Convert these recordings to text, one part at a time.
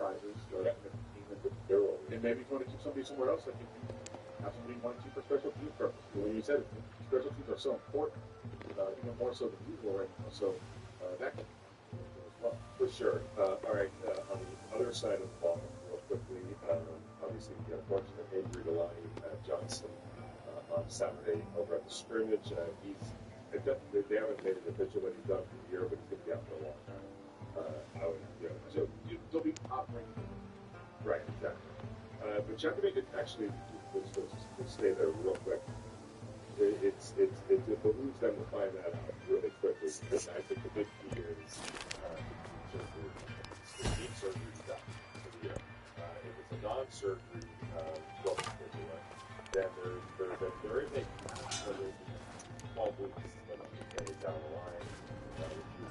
prizes in the team and the hero. And maybe if you want to keep somebody somewhere else, I think you have somebody you want to keep for special team purpose. When you said special teams are so important, even more so than usual right now. So that can as well. For sure. All right. On the other side of the ball, real quickly, obviously the unfortunate injury to Lonnie Johnson on Saturday over at the scrimmage. They haven't made it official that he's done for the year, but he's going to be out for a long time. So they'll be operating. Right, exactly. But you have to make it actually. Let's stay there real quick. It behooves them to find that out really quickly. Because I think the big key here is the deep surgery stuff for the year. If it's a non-surgery then there is a small boost down the line, that would be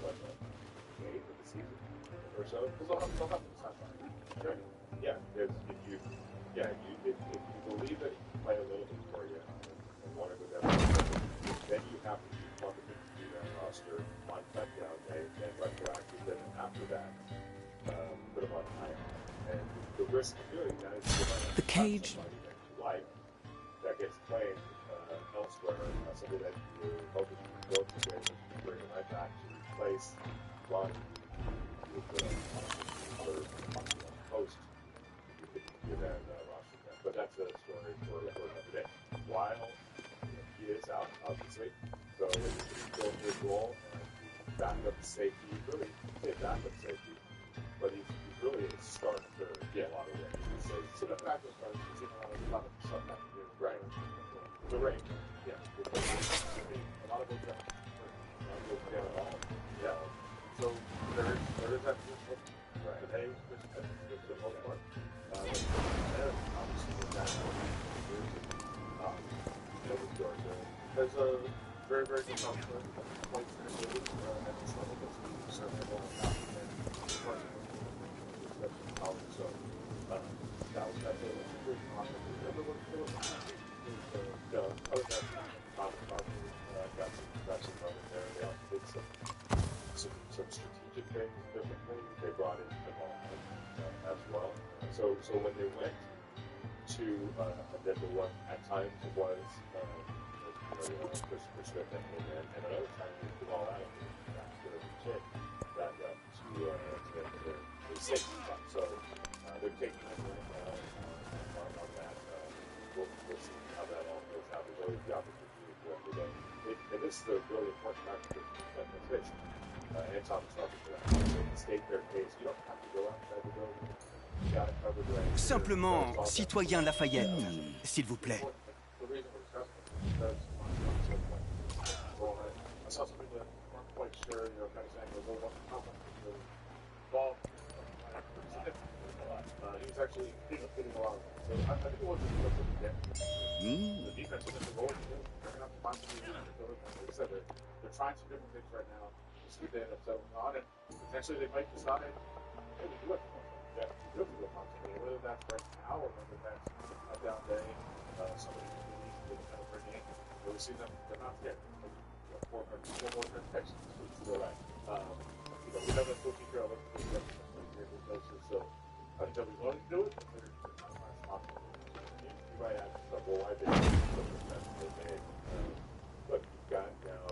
like the eighth of the season or so. Because they'll have to decide. Right? Yeah, if you believe that he can play a little bit for you and want to go down, then you have to be confident to do that roster on touchdown day and retroactive. Then after that, put him on high. And the risk of doing that is the cage. That gets played elsewhere, something that you're hoping to go to bring him right back to replace Lonnie with the other post. You could give that roster back. But that's a story for another day. While he is out, obviously, so he's still in his role and backup safety, really, say backup safety, but he's really a starter in a lot of ways. So the backup starter is in a lot of stuff that you do. Right. The rate. Yeah. A lot of those guys down at all. Yeah. So there is that position. Right. Today, for the most part. Obviously, with that, with Georgia, there's a very, very good counselor. Points in the league at this level, but certainly will have college. So that was a good offer. The other one, other than got some running there. They also did some strategic things differently. They brought in development as well. So when they went to Denver, what at times was Chris Smith that came in, and another time they did all out after the check back up to the safety spot. So they're taking it on that. We'll see how that all goes out. There's always the opportunity for every day. And this is a really important factor that the fish and Thomas Robert for that. So you state their case. You don't have to go outside the building. You got it covered right. Simplement, citoyen Lafayette, s'il vous plaît. The reason we're discussing it is because I saw some people that weren't quite sure, kind of saying, well, how much is the ball? He was actually getting a lot of it. So I think it was just a get. The defense is the goal. They're going to have to find some like I said, they're trying some different things right now. We'll see if they end up settling on it. Potentially they might decide, hey, we do have to go on somebody. Whether that's right now or whether that's a down day, somebody who kind of bring in. We'll see them. They're not scared. 4 more picks. Still right. We have a full teacher of it. So until we want to do it, they're not responsible. You might ask yourself, well, why did they made? Look, you've got now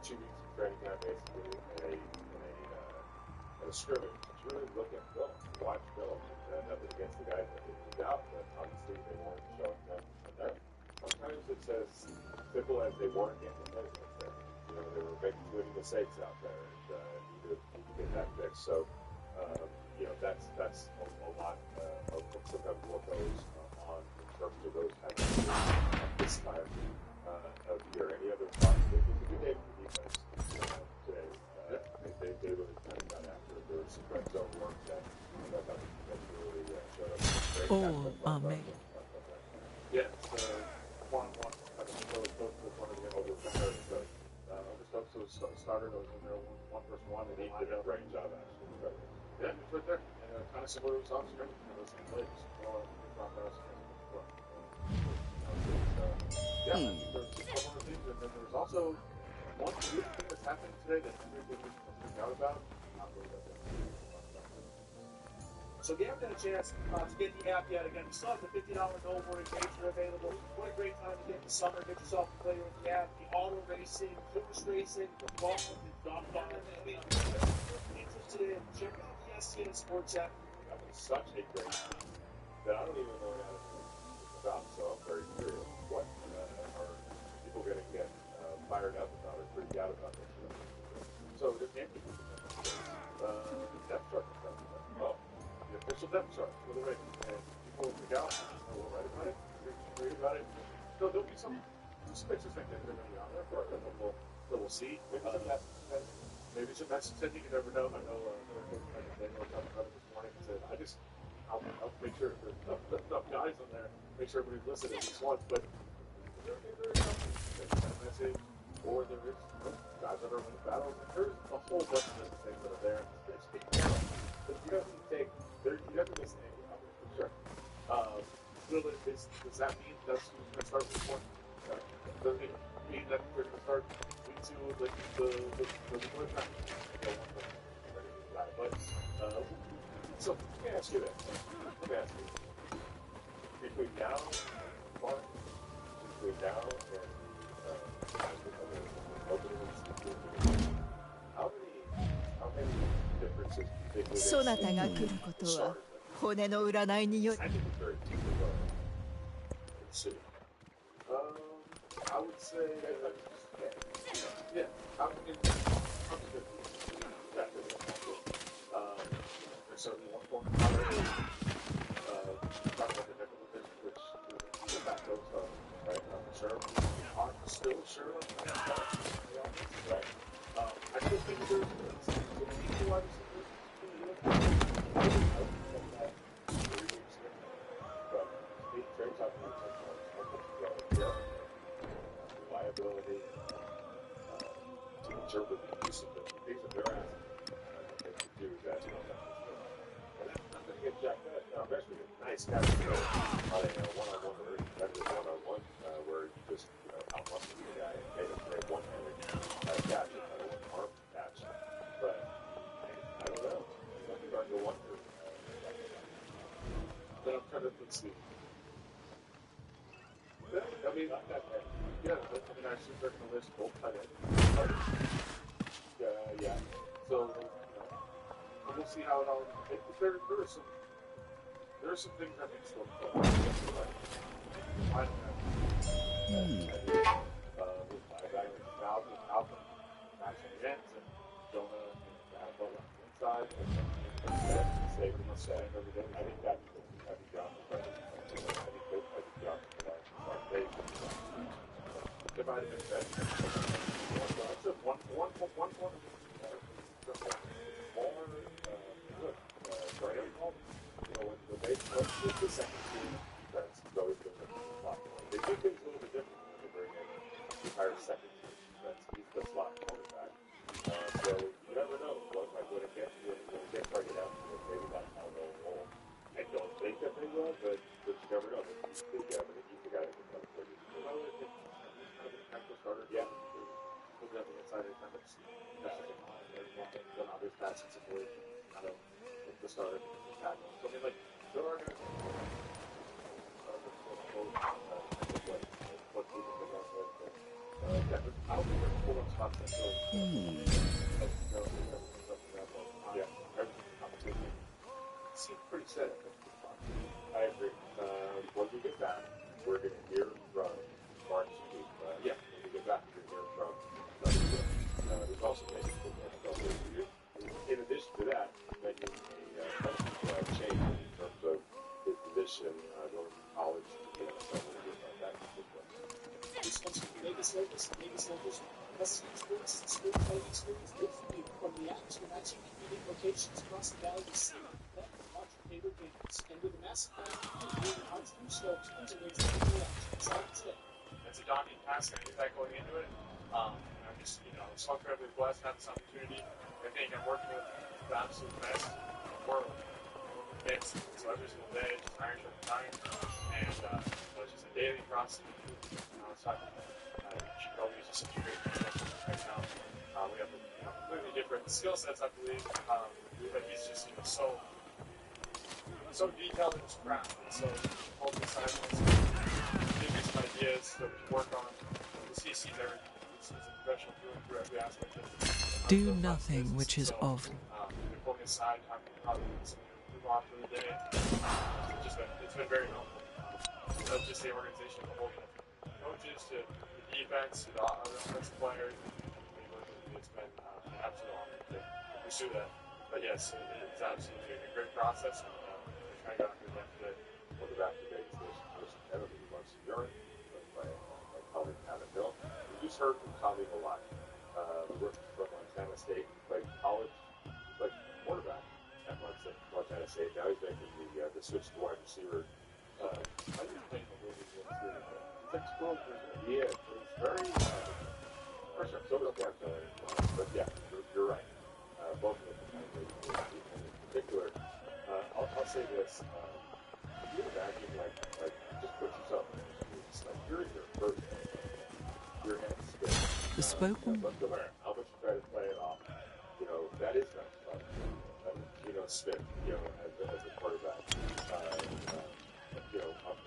2 weeks of training camp basically in a scrimmage. It's really look at film, watch film, and nothing against the guys that moved out, but obviously they weren't showing them. And sometimes it's as simple as they weren't getting the measurements there. They were making too many mistakes out there and need to get that fixed. So, that's a lot of sometimes what goes on in terms of those kind of things this time of year. Any other thoughts? It was a good day for the defense today. They really kind of got after it. There was some red zone work that I thought really showed up. Man. Yeah, it's one-on-one. I think those was one of the older players, but so started was in there one versus one, and he did a great job actually. But, yeah, he's right there, and kind of similar to his off scrimmage, those same plays. Yeah, I think there's a couple of things, and then there's also one weird thing that's happening today that everybody was freaked out about. Not really that So if you haven't had a chance to get the app yet, again, we still have the $50 no boarding major available. What a great time to get in the summer, get yourself familiar with the app, the auto racing, fitness racing, the golf, the golf ball. I mean, if you're interested in, check out the STN Sports app. That was such a great time that I don't even know how to do about, so I'm very curious what are people going to get fired up about or freaked out about this. So there can't be depth chart. Oh, the official depth chart for the race. And people will freak out. We'll write about it. Read about it. So there'll be some pictures like that that are going to be on there for us that we'll see. Maybe some message that you can never know. I know Daniel was talking about it this morning and said, I'll make sure there's enough guys on there, make sure everybody's listening at least once. But there is something that message, or there is guys that are winning battles. There's a whole bunch of different things that are there. It's big. But you have to take, you have to miss an angle out for sure. Does that mean that's who's going to start week one? Does it mean that they're going to start week two like the first time? But so let me ask you this. Between now and March, between now and how many differences do you think そなたが来ることは骨の占いにより I think it's very deep city. I would say, yeah, I'm good. There's certainly one point talk about the technical vision, which is back those right? Sure. I'm still sure on that, right? I still think there's some wide receivers. Reliability, to interpret the use of the things that they're asking. They can do that. I'm going to get jacked up. No, I'm actually a nice guy to go on a one-on-one or competitive one-on-one where you just out-muscle the guy and made him play one-handed catch, one-arm catch. But I don't know. I'm starting to wonder. Then I'm trying to see. I mean, I assume they're going to list both tight ends. Yeah. So, we'll see how it all. There are some things that make still fun. I don't know. Malcolm, matching the ends, and Jonah, and on the inside, and save him a set every day. I think that'd be John. I think John. Divided in bed. One more good. Sorry, when they put the second team, that's always been popular. They do things a little bit different when they bring in the entire second team. That's the slot quarterback. So you never know what might go to get targeted out. Maybe that's how they'll roll. I don't think that they will, but you never know. They have an easy guy that can come for you. Starter, yeah. Put that inside it, kind of an obvious passing situation. Kind of the starter tackle. So I mean, like there are guys what people can run with. Yeah, I don't think there's full-on spots that go. Yeah, everything competition seems pretty set. I agree. When we get back, we're going to hear from Mark. Yeah. Back to hear from there's also maybe in addition to that, maybe a change in terms of his position going to college to get that. Vegas locals, best experience, playing experience, good for you. From the atmosphere, 19 competing locations across the valley to see that watch your favorite games. And with a massive crowd, and hearts through slopes, tons of ways to get the action. Excited today. It's a daunting task. I knew that going into it. I'm just, so incredibly blessed to have this opportunity. I think I'm working with the absolute best in the world. It's so every single day, just iron sharp iron, and it's just a daily process. Chicago is just such a great program right now. We have completely different skill sets, I believe, but he's just so so detailed in its craft. So all the assignments, give me some ideas that we can work on. The CC's everything. He's a professional through every aspect of Do nothing which is of. They're pulling aside, how to move on for the day. It's been very helpful. Not just the organization, the whole coaches to the defense, to the offensive players. It's been an absolute honor to pursue that. But yes, it's absolutely a great process. And I got a good one today. We'll go back to Vegas versus Kennedy once a year, by colleague Adam Hill. We just heard from Tommy a lot. From Montana State, he played college, he played quarterback at Montana State. Now he's making the switch to wide receiver. I didn't play in the movie. He's like 12 years old. Yeah, he's very pressure. So does that, but yeah, you're right. Both of them. In particular, I'll say this. Can you imagine, like, just put yourself in the shoes, like, you're in your first game. Your head's spin. The spoken. Let's go there. How much you try to play it off? That is kind of fun. Smith, as a quarterback.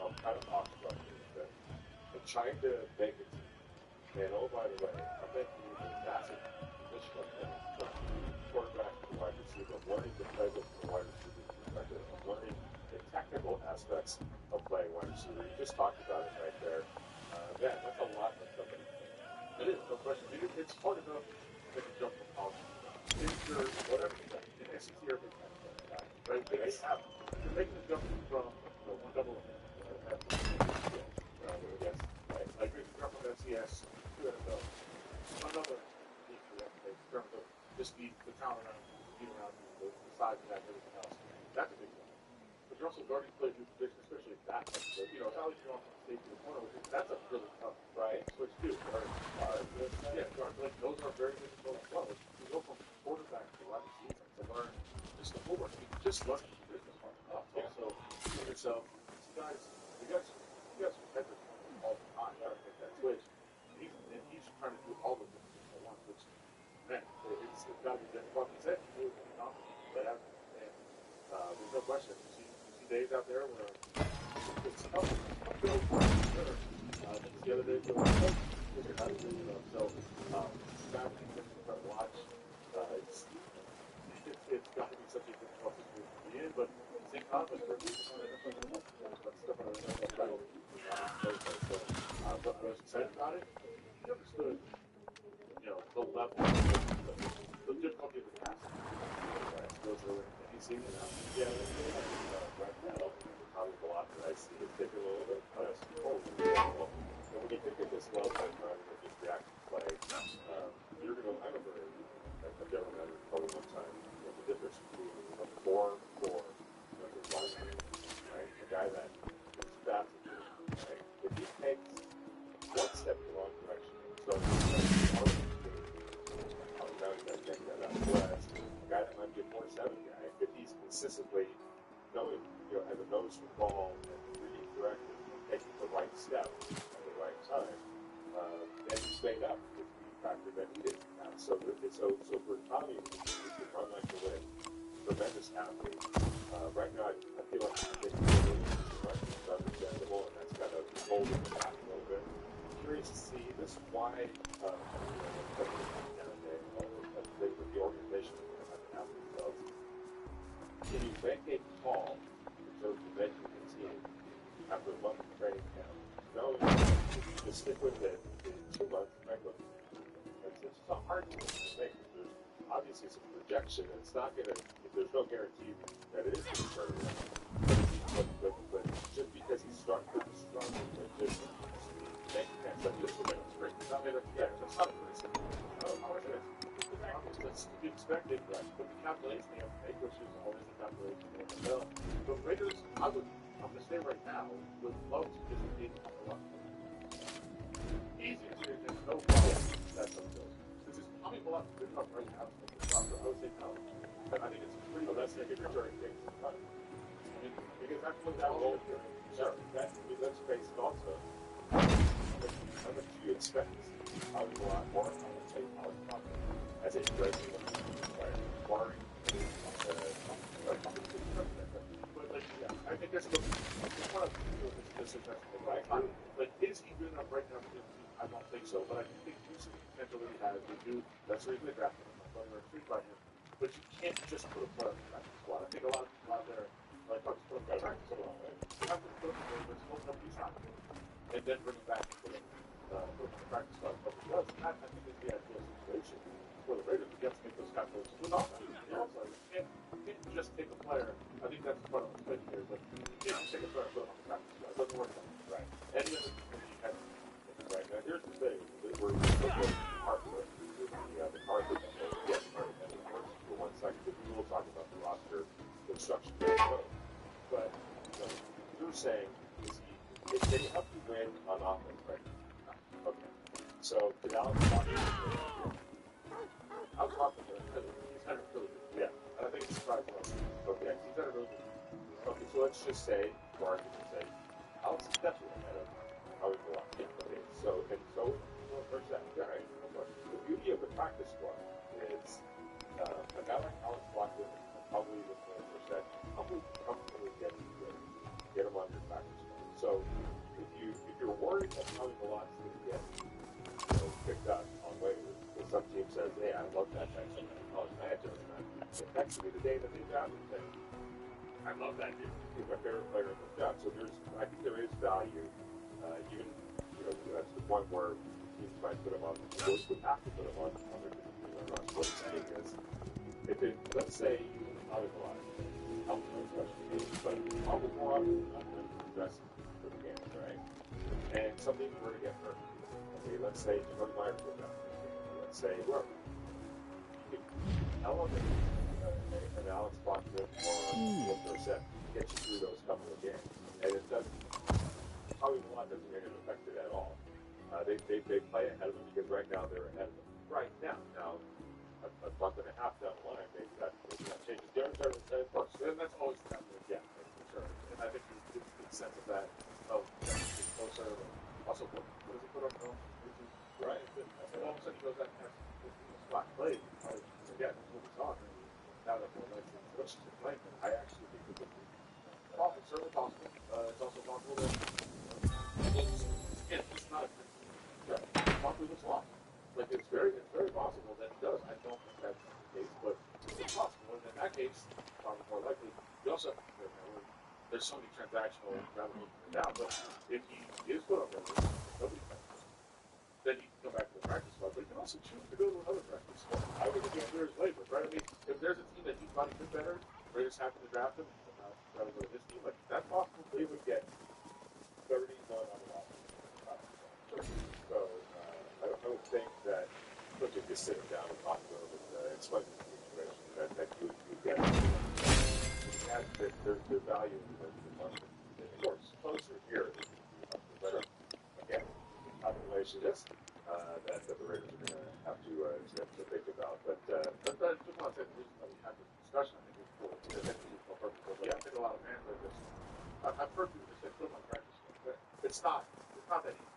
I'm kind of off about it. I'm trying to make it. And oh, by the way, I'm making you a massive positional thing from quarterback to wide receiver. I'm learning the playbook from the wide receiver perspective. I'm learning the technical aspects of playing wide receiver. You just talked about it right there. Man, that's a lot for somebody. It is, no question. It's hard enough to make a jump from college. Injured, whatever you got. In SEC or Big Ten. Right? You're making a jump from one double. Yes. Like making a jump from FCS to NFL. Another leap for them. In terms of just the talent around, the size of that and everything else. That's a big one. But you're also guarding play new position, especially at that. So, it's not like you're on the stage in the corner. That's a really tough switch too. Those are very difficult as well. You go from quarterback to wide receiver to learn just the fullback. You just learn the business part. So, you guys are all the time. Trying to make that switch. And he's trying to do all the things at once, which, man, it's got to be difficult. He said he was confident, but there's no question. You see days out there where it's tough. The other day, so family to watch. It's got to be such a difficult situation to be in, but same confidence for but I was excited about it. He understood, the level, the difficulty of the task. He's seen it now. Yeah, right now, probably a lot that I see is taking a little bit of time. And when you think of this well done running or just reaction play, you're going to, I remember a gentleman told me one time, the difference between a 4-4 versus 1, right? The guy that is fast, right? If he takes one step in the wrong direction, so now he's got to take that out. Whereas a guy that might be a 4-7 guy, if he's consistently knowing, has a nose for the ball and reading directly, taking the right step at the right time, and he stayed up with the factor that he didn't have. So for Tommy, he can run like the wind. Tremendous athlete. Right now, I feel like he's taking the lead. It's understandable, and that's kind of holding the back a little bit. I'm curious to see this why the organization have themselves. Can you make a call in terms of making a team after a month of training camp? No, you just stick with it in 2 months, regular. It's just a hard thing to make. There's obviously some projection, and it's not going to, there's no guarantee that it is going to turn around. But just because he's strong, but just making that stuff, this will make him great. It's not going to, it's not it's to be expected, right? But the calculation they have to make, which is always the calculation in the NFL. But Raiders, I'm going to say right now, would love to just be a lot easier. There's no problem. That's how it goes. This is probably a lot good enough right now. I would say no. But I think it's pretty. Well, that's negative returning things. Because that's what that will do. Sure. Let's face it also. How much do you expect to see? Probably a lot more. I would say probably as a president, barring right now, I don't think so, but I do think you see the potential that he has. We do. That's the reason they drafted him. That's why we're intrigued by him. But you can't just put a player on the practice squad. I think a lot of people out there are like, oh, just put him on the practice squad. Right? You have to put him in there, hope nobody's not good, and then bring him back and put him on the practice squad. But he does. And that, I think, is the ideal situation for the Raiders. You have to make those calculations with offense. You know, so you can't just take a player. I think that's part of the thing here, but you can't just take a player and put him on the practice squad. It doesn't work that way. Right. Any other team you have. Right. Now, here's the thing. We're looking at the card that yes, for 1 second, but we will talk about the roster construction down the road. But you're saying, can he help you win on offense right now? Okay. So, did Alex talk to you? I'll talk to him. He's had a really good. Yeah. And I think it's surprising. Okay. He's had a really good. Okay, so let's just say, for argument's sake, Alex is definitely ahead of how we go up. Yeah. Okay. So, first that, yeah, right. The beauty of the practice squad is a guy like Alex Lockwood, probably the percent, probably comfortably get him on your practice squad. So if you're worried that probably the lot's going to get picked up on waivers, because some team says, hey, I love that guy, so I'm going to college manager, and it next to me the day that they drafted him, saying, I love that dude. He's my favorite player in the job. So I think there is value, even that's the point where teams might put him on, would have to put him on their rush. What I'm saying is, let's say you otherwise, help no special teams, but probably more often than not, dress for the games, right? And something were to get hurt. Okay, let's say Jacoby Myers goes out. Let's say whoever. You can elevate an Alex Bachman or Will Dorsett, get you through those couple of games. And it doesn't, probably a lot doesn't get affected at all. They play ahead of them because right now they're ahead of them. Right now, a month and a half down the line, maybe that changes. Darren Turner said, of course, and that's always happening. Yeah, for sure. And I think you get the sense of that, getting closer. Also, what does he put on film? Right. And all of a sudden he goes out and has a spot played. Again, that's what we saw. Now that more likely switches to playing, I actually think it would be possible. Certainly possible. It's also possible that it's not. Probably was lost. Like it's very possible that he does. I don't think that's the case, but it's possible. And in that case, probably more likely. You also have to there's so many transactional revenue now, but if he is put on waivers, nobody can. Then he can come back to the practice squad. But he can also choose to go to another practice squad. I would think there's waivers, right? I mean, if there's a team that he thought he could better, Raiders happen to draft him, and rather go to this team, like that's possible. He would get 31 on the lot. So I don't think that looking just sitting down and talking about it, explain the situation that you would get. There's value in the money. Of course, closer here, but again, population is that the Raiders are going to have to think about. But I just want to say the reason that we had this discussion, I think is cool. I think a lot of fans like this. I've heard people just say, put them on practice. It's not that easy.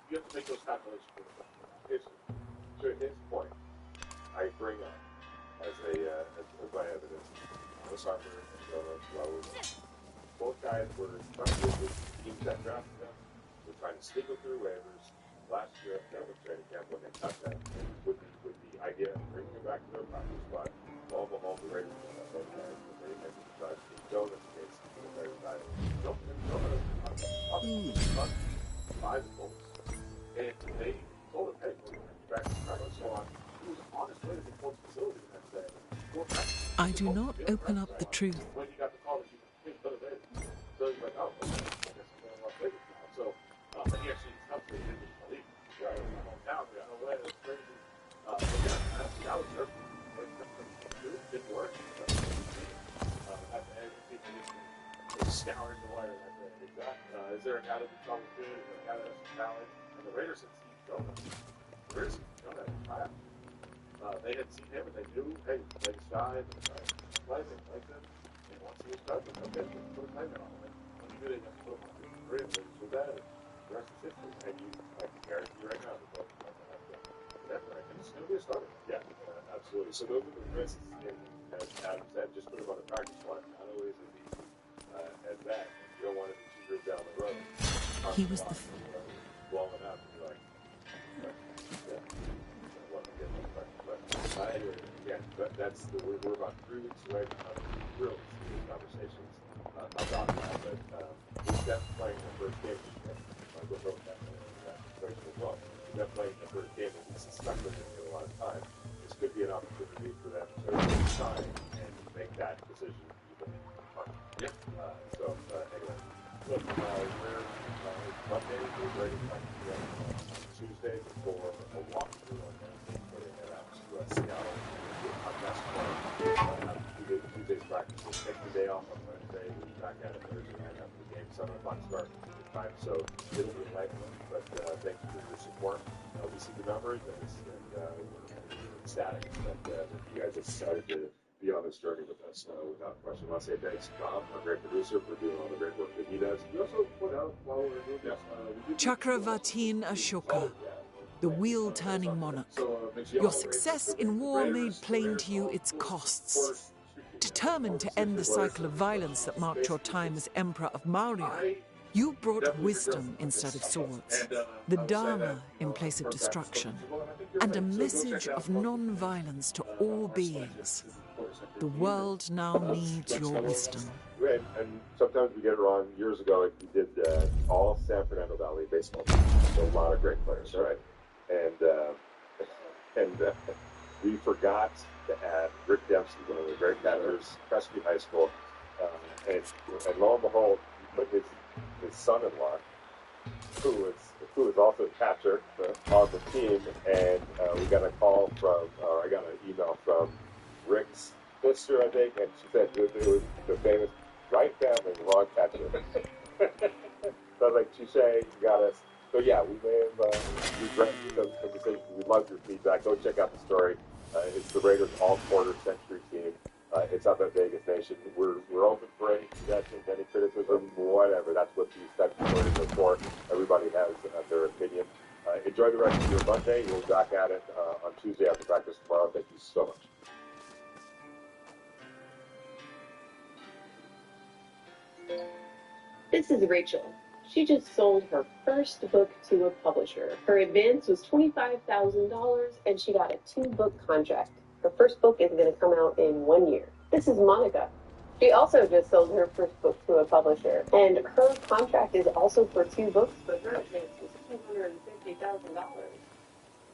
You have to make those calculations for the to his point, I bring up as my evidence, Thomas Harper and Jonas Lowe. Both guys were trying to get this team that drafted them. They're trying to sneak them through waivers. Last year at the training camp when they cut them with the idea of bringing them back to their practice squad. All the Raiders both guys, they tried to keep Jonas in case the very bad. Jonas 5 goals. And they told him, hey, we're going to be back to practice. So he was on his way to the coach facility the next day. I do not open up the truth. When he got the call that you could put it in, so he's like, oh, okay, I guess I'm going to Las Vegas now. So, but he actually helped me in the league. Right, in my hometown, I know where it's crazy. But yeah, that was their it didn't work. At the end, people scouring the wire that day. Exactly. Is there a guy that we thought was good? Is there a guy that has some talent? And the Raiders had seen Jonah. The Raiders had seen Jonah at they had seen him and they knew, hey, legs died, they liked him. And once he was cut, they okay, put a payment on him. And when you do that, you have to put him on the grid. So that is the rest is history. And I can guarantee you right now, the both of them have to right? And it's going to be a starter. Yeah, absolutely. So those are the risks. And as Adam said, just put him on the practice squad. Not only is it as that, you don't want to be 2 years down the road. He was the blowing out. we're about 3 weeks away from having really serious conversations about that. But with them playing the first game, Michael wrote that situation as well. With them playing the first game, and we suspect they're going to get a lot of time. This could be an opportunity for them to shine and make that decision even harder. Yeah. Anyway, look, Monday we're ready to come together Tuesday before a walkthrough on Wednesday before they head out to Seattle. On basketball, Tuesday's practice. We'll take the day off on Wednesday. We'll be back at it Thursday night after the game, 7 o'clock start time. So it'll be a light one, but thank you for your support. We see the numbers, and we're ecstatic that you guys have decided to be on this journey with us without question. I want to say thanks to Bob, our great producer, for doing all the great work that he does. We also put out while we were doing this. Chakravartin Ashoka, the wheel-turning monarch. Your success in war made plain to you its costs. Determined to end the cycle of violence that marked your time as Emperor of Maurya, you brought wisdom instead of swords, the Dharma in place of destruction, and a message of non-violence to all beings. The world now needs your wisdom. And sometimes we get it wrong. Years ago, we did all San Fernando Valley baseball teams. A lot of great players, right? And we forgot to add Rick Dempsey, one of the great catchers, Crestview High School. And lo and behold, he put his son-in-law, who is also a catcher on the team, and we got a call I got an email from Rick's sister, I think, and she said it was the famous right family log catcher. So I was like, touche, you got us. So yeah, we may have regretted some decisions. We love your feedback. Go check out the story. It's the Raiders all-quarter century team. It's up at Vegas Nation. We're open for any suggestions, any criticism, whatever. That's what these types of stories are for. Everybody has their opinion. Enjoy the rest of your Monday. We'll be back at it on Tuesday after practice tomorrow. Thank you so much. This is Rachel. She just sold her first book to a publisher. Her advance was $25,000, and she got a 2-book contract. Her first book is going to come out in 1 year. This is Monica. She also just sold her first book to a publisher, and her contract is also for 2 books, but her advance was $250,000.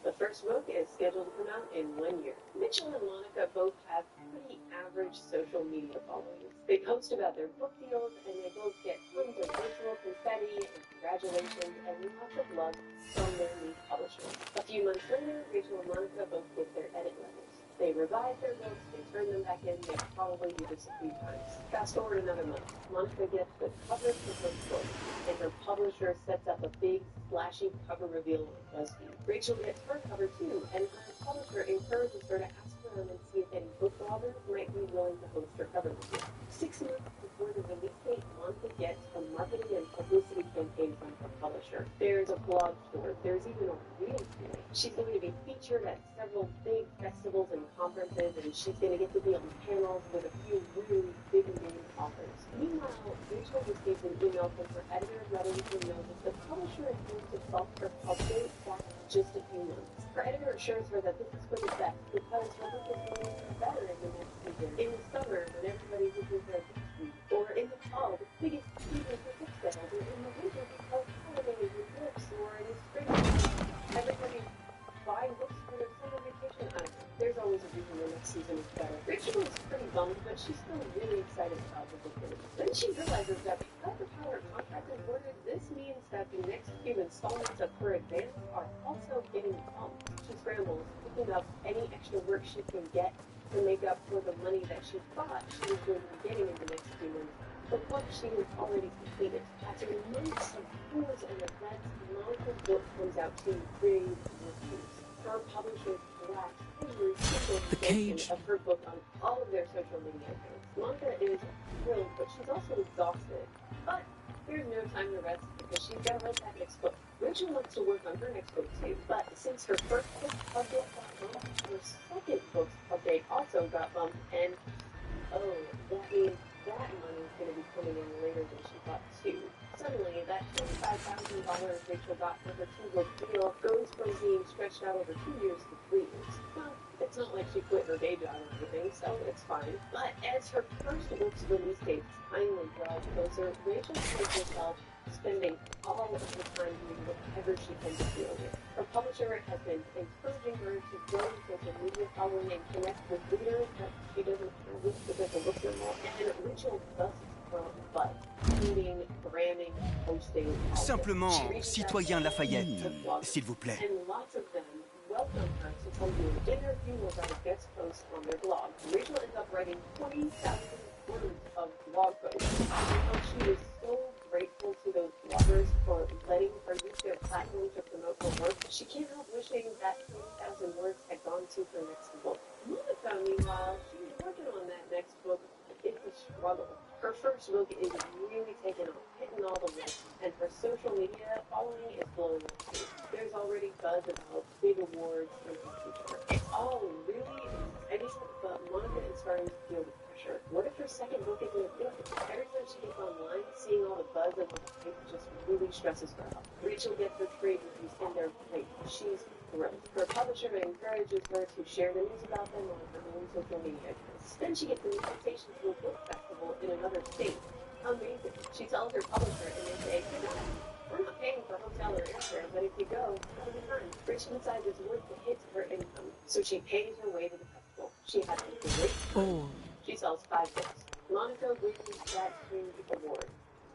The first book is scheduled to come out in 1 year. Mitchell and Monica both have pretty average social media followings. They post about their book deals, and they both get tons of virtual confetti and congratulations and lots of love from their new publishers. A few months later, Rachel and Monica both quit their edit levels. They revived their books, they turned them back in, they probably do this a few times. Fast forward another month. Monica gets the cover for her book, and her publisher sets up a big, flashy cover reveal on BuzzFeed. Rachel gets her cover too, and her publisher encourages her to ask around and see if any book bloggers might be willing to host her cover reveal. 6 months before the release date, Monica gets a marketing and publicity campaign from her publisher. There's a blog tour, there's even a reading tour. She's going to be featured at several big festivals and conferences, and she's going to get to be on panels with a few really big name authors. Meanwhile, Rachel receives an email from her editor letting her know that the publisher is going to bump her pub date back just a few months. Her editor assures her that this is for the best because her book is going to be better in the next season. In the summer, when everybody's looking for a beach week, or in the fall, the biggest season for book sales, or in the winter because holidays and gifts, or in the spring, everybody's buying books for their summer vacation. I don't know. There's always a reason the next season is better. Rachel is pretty bummed, but she's still really excited about the book release. Then she realizes that because of how her contract is worded, this means that the next few installments of her advance are also getting bumped. She scrambles, picking up any extra work she can get to make up for the money that she thought she was going to be getting in the next few months. The book she has already completed. After months of tours and events, Monica's book comes out to rave reviews. Her publishers blast every single mention of her book on all of their social media accounts. Monica is thrilled, but she's also exhausted. But there's no time to rest because she's got to write that next book. Rachel wants to work on her next book too, but since her first book's update got bumped, her second book's update also got bumped, and that means that money's going to be coming in later than she thought too. Suddenly, that $25,000 Rachel got for her 2-book deal goes from being stretched out over 2 years to 3 years. Well, the It's not like she quit her day job or anything, so it's fine. But as her first book's release dates finally draw closer, Rachel finds herself spending all of her time doing whatever she can to deal with. Her publisher has been encouraging her to grow her social media following and connect with readers, but she doesn't have this because her books are more. And Rachel busts her butt, reading, branding, posting. Simplement, citoyen Lafayette, s'il vous plaît. And lots of them welcome her to come do an interview or write a guest post on their blog. Rachel ends up writing 20,000 words of blog posts. She is so grateful to those bloggers for letting her use their platform to promote her work. She can't help wishing that 20,000 words had gone to her next book. Monica, meanwhile, she's working on that next book. It's a struggle. Her first book is really taking off, hitting all the lists, and her social media following is blowing up too. There's already buzz about big awards in the future. It's all really exciting, but Monica is starting to feel the pressure. What if her second book isn't a hit? Every time she gets online, seeing all the buzz and all the hype just really stresses her out. Rachel gets her trade reviews and they're great. She's thrilled. Her publisher encourages her to share the news about them on her own social media accounts. Then she gets an invitation to a book festival in another state. Amazing. She tells her publisher and they say, we're not paying for hotel or airfare, but if you go, it'll be fun. Rachel decides it's worth the hit to her income, so she pays her way to the festival. She has a great time. She sells 5 books. Monica wins that huge award.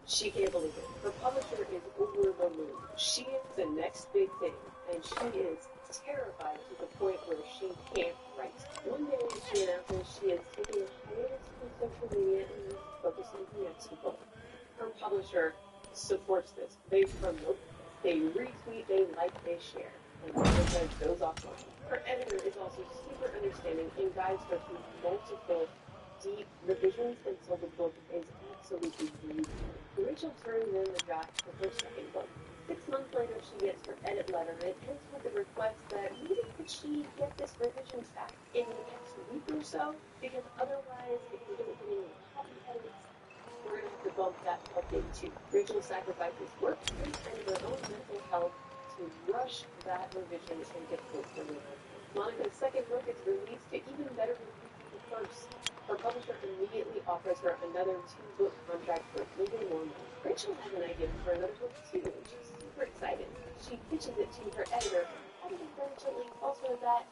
She can't believe it. Her publisher is over the moon. She is the next big thing, and she is terrified to the point where she can't write. One day, she announces she is taking a hiatus from social media and is focusing on the next book. Her publisher supports this. They promote this. They retweet, they like, they share. And Monica goes offline. Her editor is also super understanding and guides her through multiple deep revisions until the book is absolutely beautiful. Rachel turns in the draft for her second book. 6 months later, she gets her edit letter and ends with a request that maybe could she get this revision back in the next week or so? Because otherwise, if we don't get any copy edits, we're going to have to bump that update too. Rachel sacrifices work and her own mental health to rush that revision and get the book delivered. Monica's second book is released to even better reviews than the first. Her publisher immediately offers her another 2-book contract for even more money. Rachel has an idea for another book too, and she's super excited. She pitches it to her editor, and the editor very gently tells her that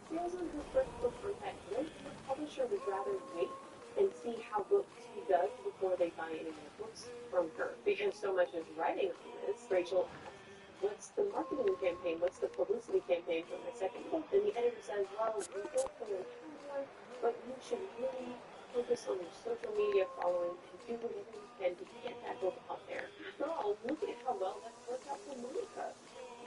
sales on her first book aren't that great. Her publisher would rather wait and see how book 2 does before they buy any more books from her. Because so much is writing on this, Rachel asks, what's the marketing campaign? What's the publicity campaign for my second book? And the editor says, well, we don't really have one, but you should really focus on your social media following and do whatever you can to get that book out there. After all, look at how well that's worked out for Monica.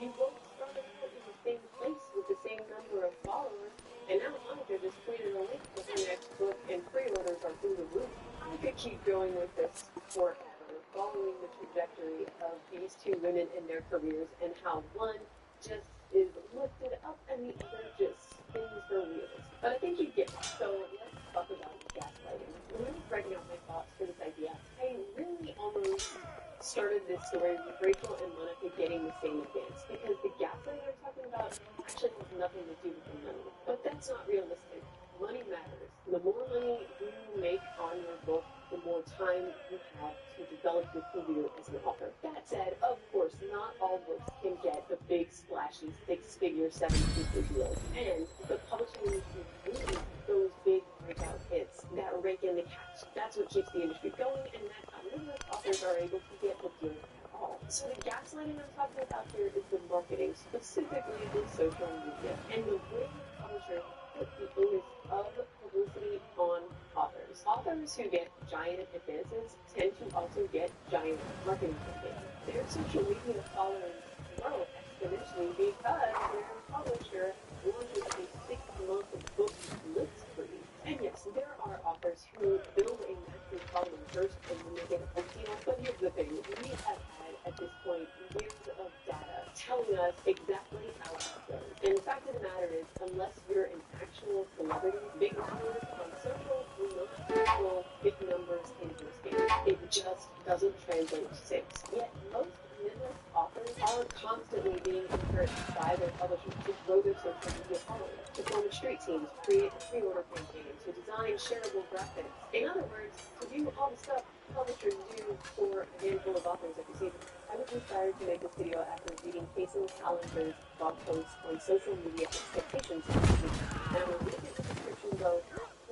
You both started out in the same place with the same number of followers, and now Monica just tweeted a link to her next book and pre-orders are through the roof. I could keep going with this forever, following the trajectory of these 2 women in their careers and how one just is lifted up and the other just spins her wheels. But I think you get it. So let's talk about gaslighting. When I was writing out my thoughts for this idea, I really almost started this story with Rachel and Monica getting the same advance because the gaslighting I'm talking about actually has nothing to do with the money. But that's not realistic. Money matters. The more money you make on your book, the more time you have to develop your career as an author. That said, of course, not all books can get the big, splashy, 6-figure, 7-figure deals. And the publishing industry needs those big breakout hits that rake in the cash. That's what keeps the industry going, and that's how numerous authors are able to get book deals at all. So the gaslighting I'm talking about here is the marketing, specifically the social media, and the way publishers put the onus of publicity on authors. Authors who get giant advances tend to also get giant marketing campaigns. Their social media followings grow exponentially because their publisher launches a 6-month book blitzkrieg. And yes, there are authors who build a massive following first and then they get a book deal. But here's the thing, we have had at this point years of data telling us exactly how that goes. And the fact of the matter is, unless you're an actual celebrity, big numbers on social will not equal big numbers in your scale. It just doesn't translate to sales. Yet most midlist authors are constantly being encouraged by their publishers to grow their social media following, to form street teams, create a pre-order campaign, to design shareable graphics. In other words, to do all the stuff publishers do for a handful of authors every season. I was inspired to make this video after reading Kason Callender's blog post on social media expectations last week. And I'm going to link it in the description below.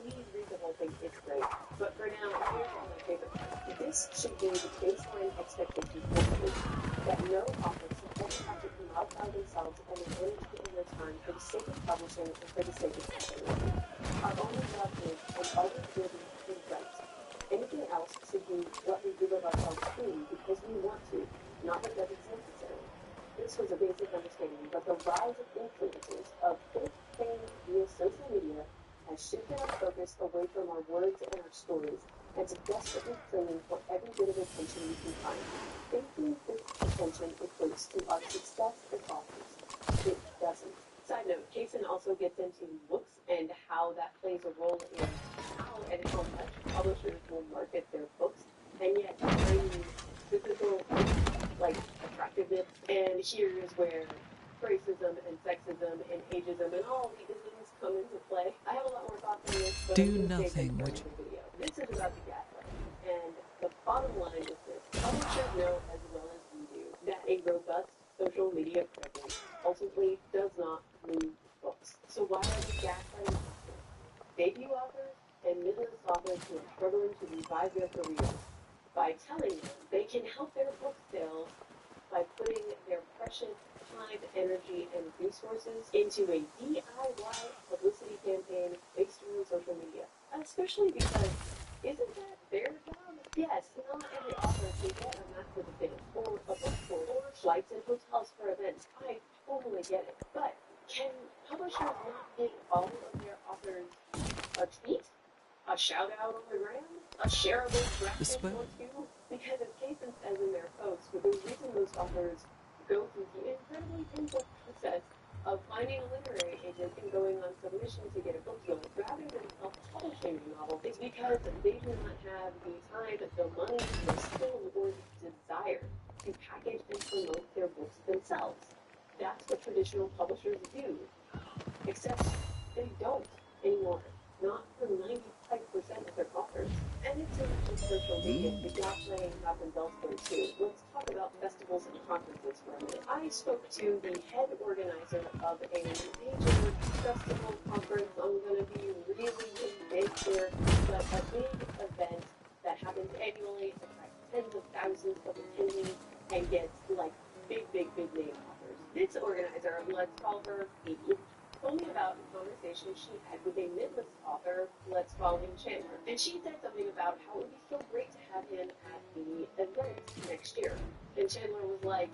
Please read the whole thing, it's great. But for now, here's my favorite part. This should be the baseline expectation for the that no author should ever have to come out by themselves and manage to in their time for the sake of publishing and for the sake of publishing. Our only job is, and always will be, to write. Anything else should be what we give of ourselves to because we want to, not because it's necessary. This was a basic understanding, but the rise of influencers of quick fame via social media has shifted our focus away from our words and our stories, and to desperately clinging for every bit of attention we can find, thinking this attention equates to our success as authors. It doesn't. Side note, Kason also gets into books and how that plays a role in how and how much publishers will market their books, and yet finding physical, like, attractiveness. And here is where racism and sexism and ageism and all the isms come into play. I have a lot more thoughts on this, but Do I'm going to save nothing them for which... another video. This is about the gaslighting, and the bottom line is this. Publishers know as well as we do that a robust social media presence ultimately does not move books. So why are they gaslighting authors? Debut authors and mid-list authors who are struggling to revive their careers by telling them they can help their book sales by putting their precious time, energy, and resources into a DIY publicity campaign based on social media. Especially because, isn't that their job? Yes, not every author can get a massive event, or a book tour, or flights and hotels for events. I totally get it. But can publishers not give all of their authors a tweet? A shout out on the gram? A shareable graphic or two? Because as Kason says in their post, the reason most authors go through the incredibly painful process of finding a literary agent and going on submission to get a book deal rather than self-publishing a novel is because they do not have the time, the money, the skill, or the desire to package and promote their books themselves. That's what traditional publishers do. Except they don't anymore. Not for 95% of their authors. And it's not just social media. The gaslighting happens elsewhere too. Let's talk about festivals and conferences for a minute. I spoke to the head organizer of a major festival conference. I'm going to be really big here, but a big event that happens annually, attracts tens of thousands of attendees, and gets like big name authors. This organizer, let's call her Phoebe, told me about a conversation she had with a mid-list author, let's call him Chandler. And she said something about how it would be so great to have him at the event next year. And Chandler was like,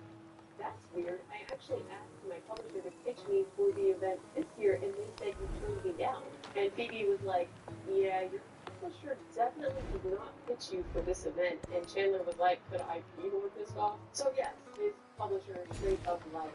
that's weird. I actually asked my publisher to pitch me for the event this year, and they said you turned me down. And Phoebe was like, yeah, your publisher definitely did not pitch you for this event. And Chandler was like, could I be more pissed off? So yes, his publisher straight up lied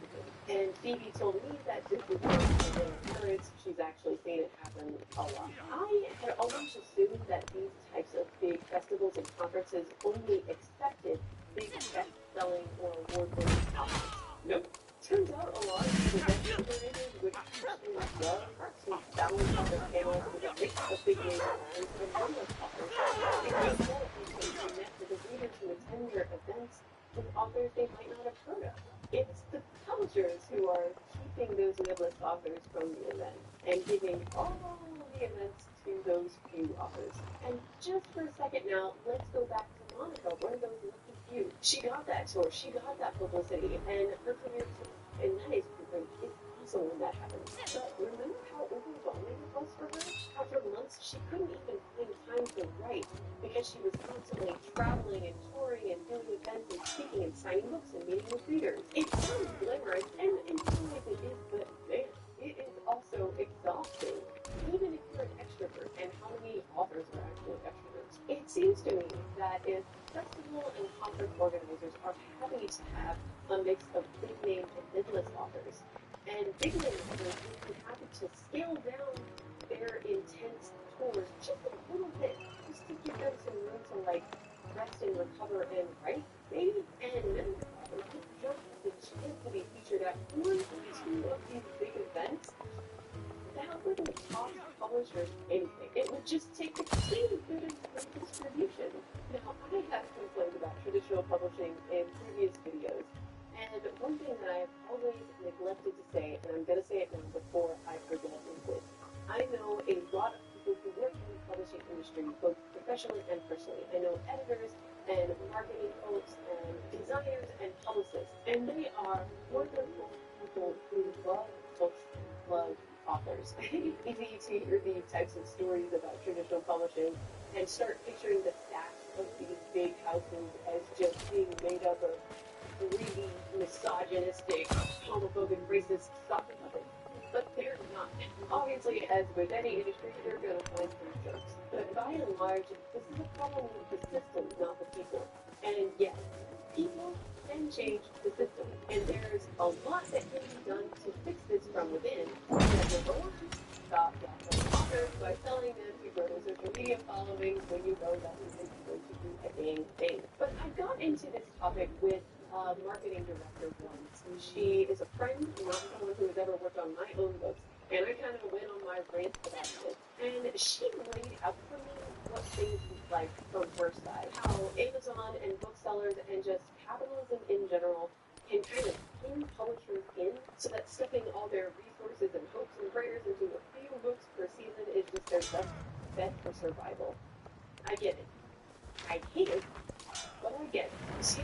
to him. And Phoebe told me that this is not a rare occurrence. She's actually seen it happen a lot. I had always assumed that these types of big festivals and conferences only accepted big best-selling or award-winning authors. Nope. Turns out a lot of event curators would actually love to balance out their panels with a mix of big-name authors and mid-list authors, because then they can connect with the readers who attend their events with authors they might not have heard of. It's the publishers who are keeping those mid-list authors from the event and giving all the events to those few authors. And just for a second now, let's go back to Monica, one of those lucky few. She got that tour, she got that publicity, and her career took. And that is great. It's awesome when that happens. But remember how overwhelming it was for her? How for months she couldn't even find time to write because she was constantly traveling and touring and doing events and speaking and signing books and meeting with readers. It sounds glamorous, and in some ways it is, but man, it is also exhausting. Even if you're an extrovert, and how many authors are actually extroverts? It seems to me that if festival and conference organizers are happy to have a mix of big name and mid-list authors, and big name authors would be happy to scale down their intense tours just a little bit, just to give them some room to like rest and recover and write, maybe, and mid-list authors would jump at the publishers anything. It would just take a teeny bit of redistribution. Now, I have complained about traditional publishing in previous videos, and one thing that I have always neglected to say, and I'm going to say it now before I forget, is this. I know a lot of people who work in the publishing industry, both professionally and personally. I know editors and marketing folks and designers and publicists, and they are wonderful people who love books and love authors. It's easy to hear these types of stories about traditional publishing and start picturing the stacks of these big houses as just being made up of greedy, misogynistic, homophobic, racist stock puppets. But they're not. Obviously, as with any industry, they're going to find some jerks. But by and large, this is a problem with the system, not the people. And yes, people can change the system. And there's a lot that can be done to fix this from within. And number one, stop gaslighting authors by telling them to grow their social media followings when you know that isn't going to do a dang thing. But I got into this topic with a marketing director once. She is a friend, not someone who has ever worked on my own books. And I kind of went on my rant about this. And she laid out for me what things look like from her side. How Amazon and booksellers and just capitalism in general can kind of pin publishers in so that stuffing all their resources and hopes and prayers into a few books per season is just their best bet for survival. I get it. I hate it, but I get it. So,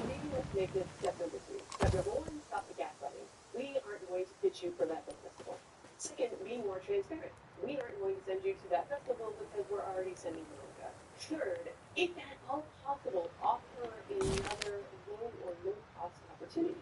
maybe let's make this step number 2. Step number 1, stop the gaslighting. We aren't going to pitch you for that book festival. Second, be more transparent. We aren't going to send you to that festival because we're already sending manga. Third, if at all possible, offer another low or no-cost opportunity.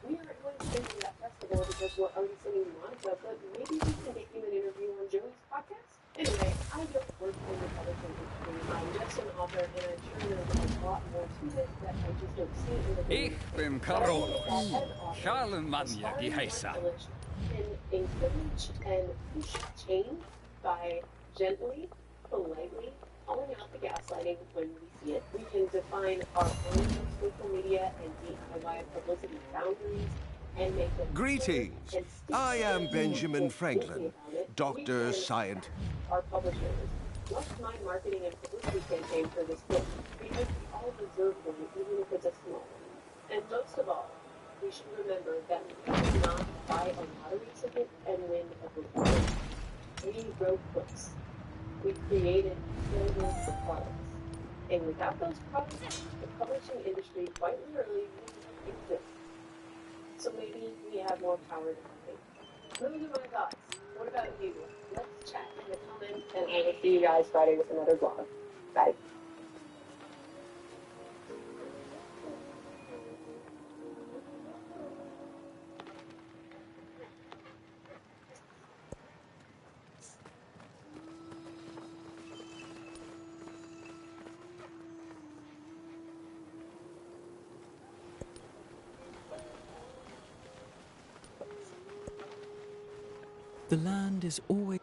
We aren't going to send you to that festival because we're already sending Monica, but maybe we can get you an interview on Joey's podcast? Anyway, I don't work in the publishing industry. I'm just an author, and I'm sure there's a lot more to it that I just don't see in the Ich bin Carolus. Charlen Mania die Heisa. Can encourage and push change by gently, politely calling out the gaslighting when we see it. We can define our own social media and DIY publicity boundaries and make them Greetings. and I am Benjamin Franklin, doctor, scientist. Our publishers. What's my marketing and publicity campaign for this book? Because we all deserve one, even if it's a small one. And most of all, we should remember that we do not buy a lottery ticket and win a book award. We wrote books. We created buildings products. And without those products, the publishing industry quite literally wouldn't exist. So maybe we have more power than we think. Those are my thoughts. What about you? Let's chat in the comments, and I will see you guys Friday with another vlog. Bye. The land is always...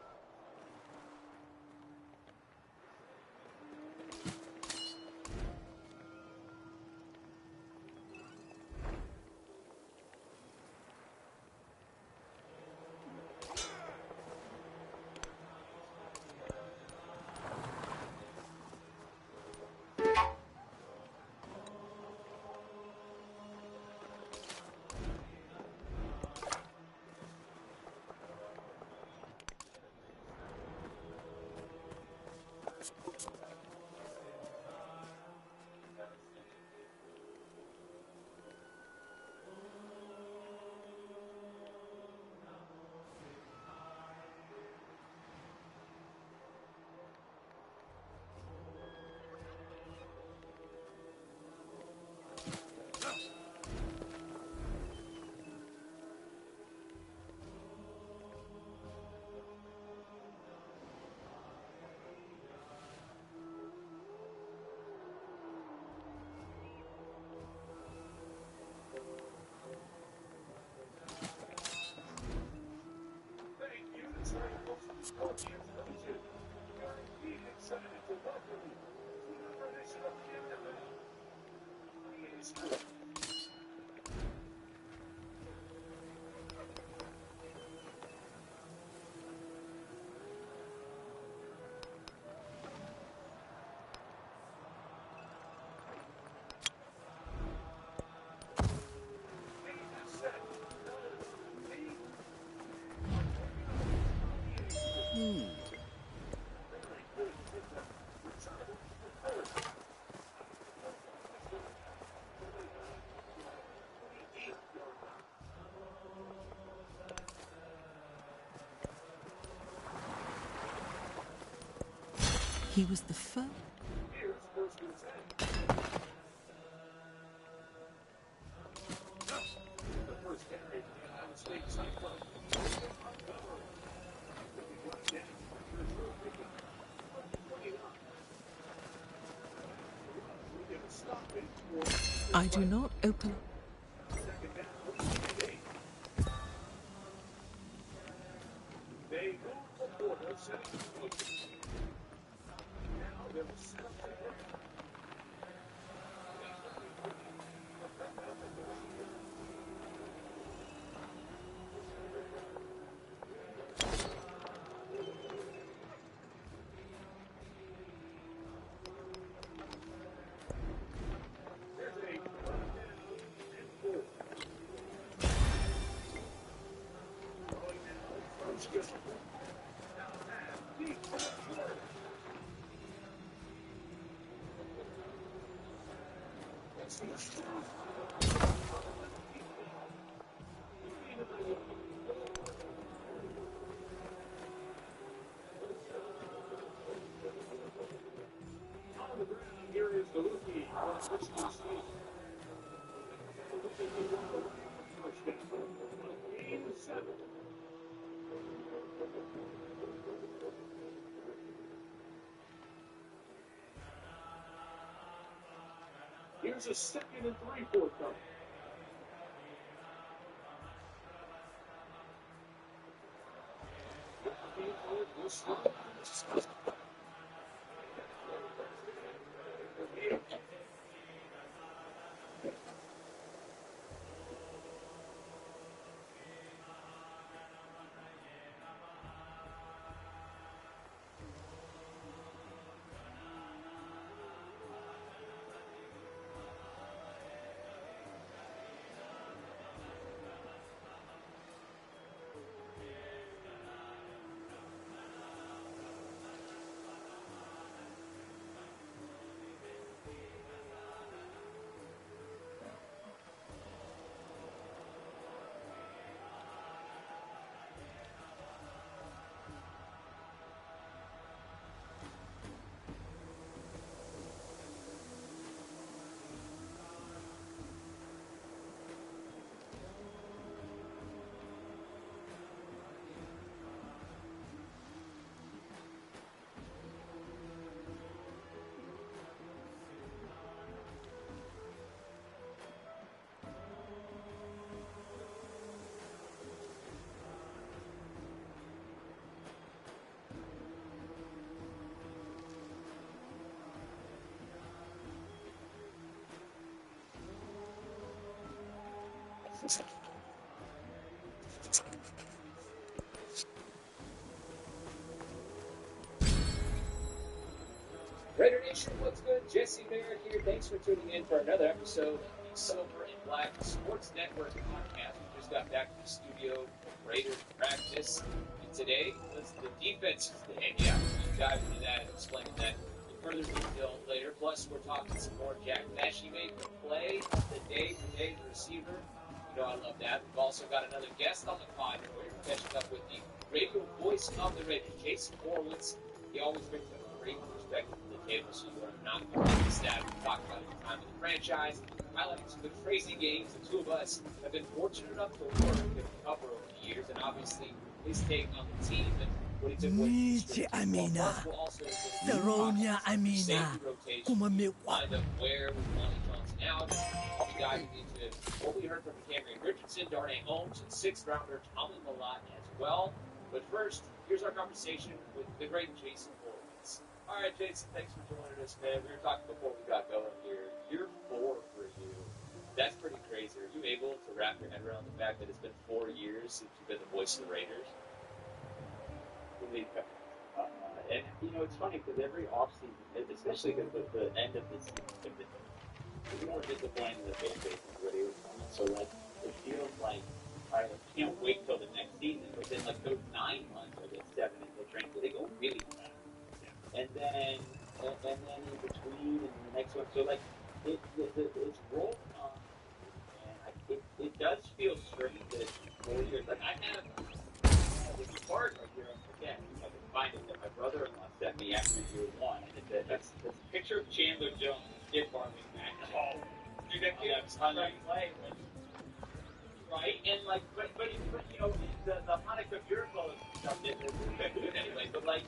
He was the first. Here's first and 10. The first carry to the United States Cyclone. I do not open. They move the border, setting the motion. Now they're set up to work. Here is the rookie. Game 7. Here's a 2nd and 3 forthcoming. Raider Nation, what's good? Jesse Barrett here. Thanks for tuning in for another episode of the Silver and Black Sports Network podcast. We just got back to the studio from Raiders practice, and today was the defense's day. Yeah, we'll dive into that and explain that in further detail later. Plus, we're talking some more Jack Mesh. He made the play of the day today, the receiver. You know I love that. We've also got another guest on the pod. We're catching up with the radio voice of the Raiders, Jason Horowitz. He always brings a great perspective to the table, so you are not going to miss that. We talk about the time of the franchise, highlighting some of the crazy games. The two of us have been fortunate enough to work and cover over the years, and obviously his take on the team and what he took away from the Plus, we'll also Saronia Amina. rotation, lined up where we want Johnson out, and we'll be diving into what we heard from Cameron Richardson, Darnay Holmes, and 6th rounder Tommy Malott as well. But first, here's our conversation with the great Jason Horowitz. All right, Jason, thanks for joining us, man. We were talking before we got going here. Year 4 for you. That's pretty crazy. Are you able to wrap your head around the fact that it's been 4 years since you've been the voice of the Raiders? And, you know, it's funny because every offseason, especially because the end of this season, it's more disappointing than the fan base is really was coming. So, like, it feels like I can't wait till the next season. But then, like, those 9 months or the 7 in the training, they go really fast. And then in between and the next one. So, like, it's rolling on. And it does feel strange that it's 4 years. Like, I have the part of your again, you have a find it that my brother-in-law sent me after year one, and it said that's a picture of Chandler Jones, Skid farming match. Oh, dude, that kid was on that play, right? And like, but you know, the Hanukkah miracle stuff is good anyway. But like,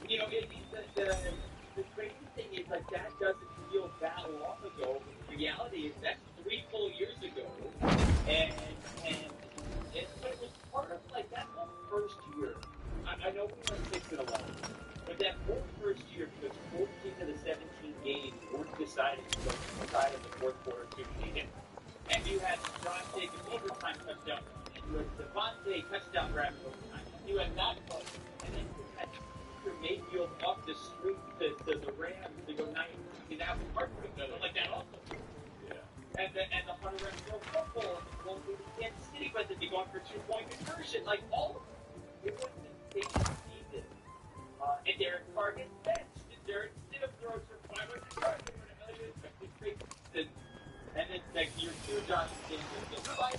you know, the crazy thing is like that doesn't feel that long ago. But the reality is that's 3 full years ago, and but it was part of like that whole first year. I know we went 6-11, but that whole first year, because 14 of the 17 games weren't decided until inside of the fourth quarter to begin. And you had Josh Jacobs overtime touchdown, and you had Devontae touchdown grab in overtime, and you had that play, and then you had Mayfield off the street to the Rams to go 9. I mean, that was heartbreaking, but like that also. Yeah. And the Hunter Renfrow football, and the one with Kansas City, but then they go for 2-point conversion, like all of it. It was an insane season. And Derek Carr gets benched, and Derek Stidham throws for 500 yards. It's crazy. And then next year 2, Josh Jacobs gets 5, 5,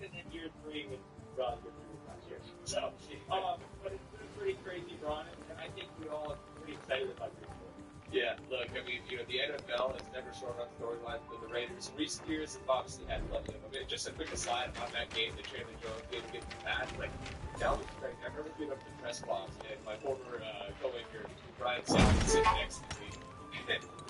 and then year 3 with year 3 last year. So, but it's been a pretty crazy run, and I think we're all pretty excited about this. Yeah, look, I mean, you know, the NFL has never short on storylines with the Raiders. In recent years, have obviously had plenty of them. Just a quick aside on that game, the Chandler Jones game against the Pats, like, that was great. I remember being up in the press box, and my former co-anchor, Brian Sally, sitting next to me.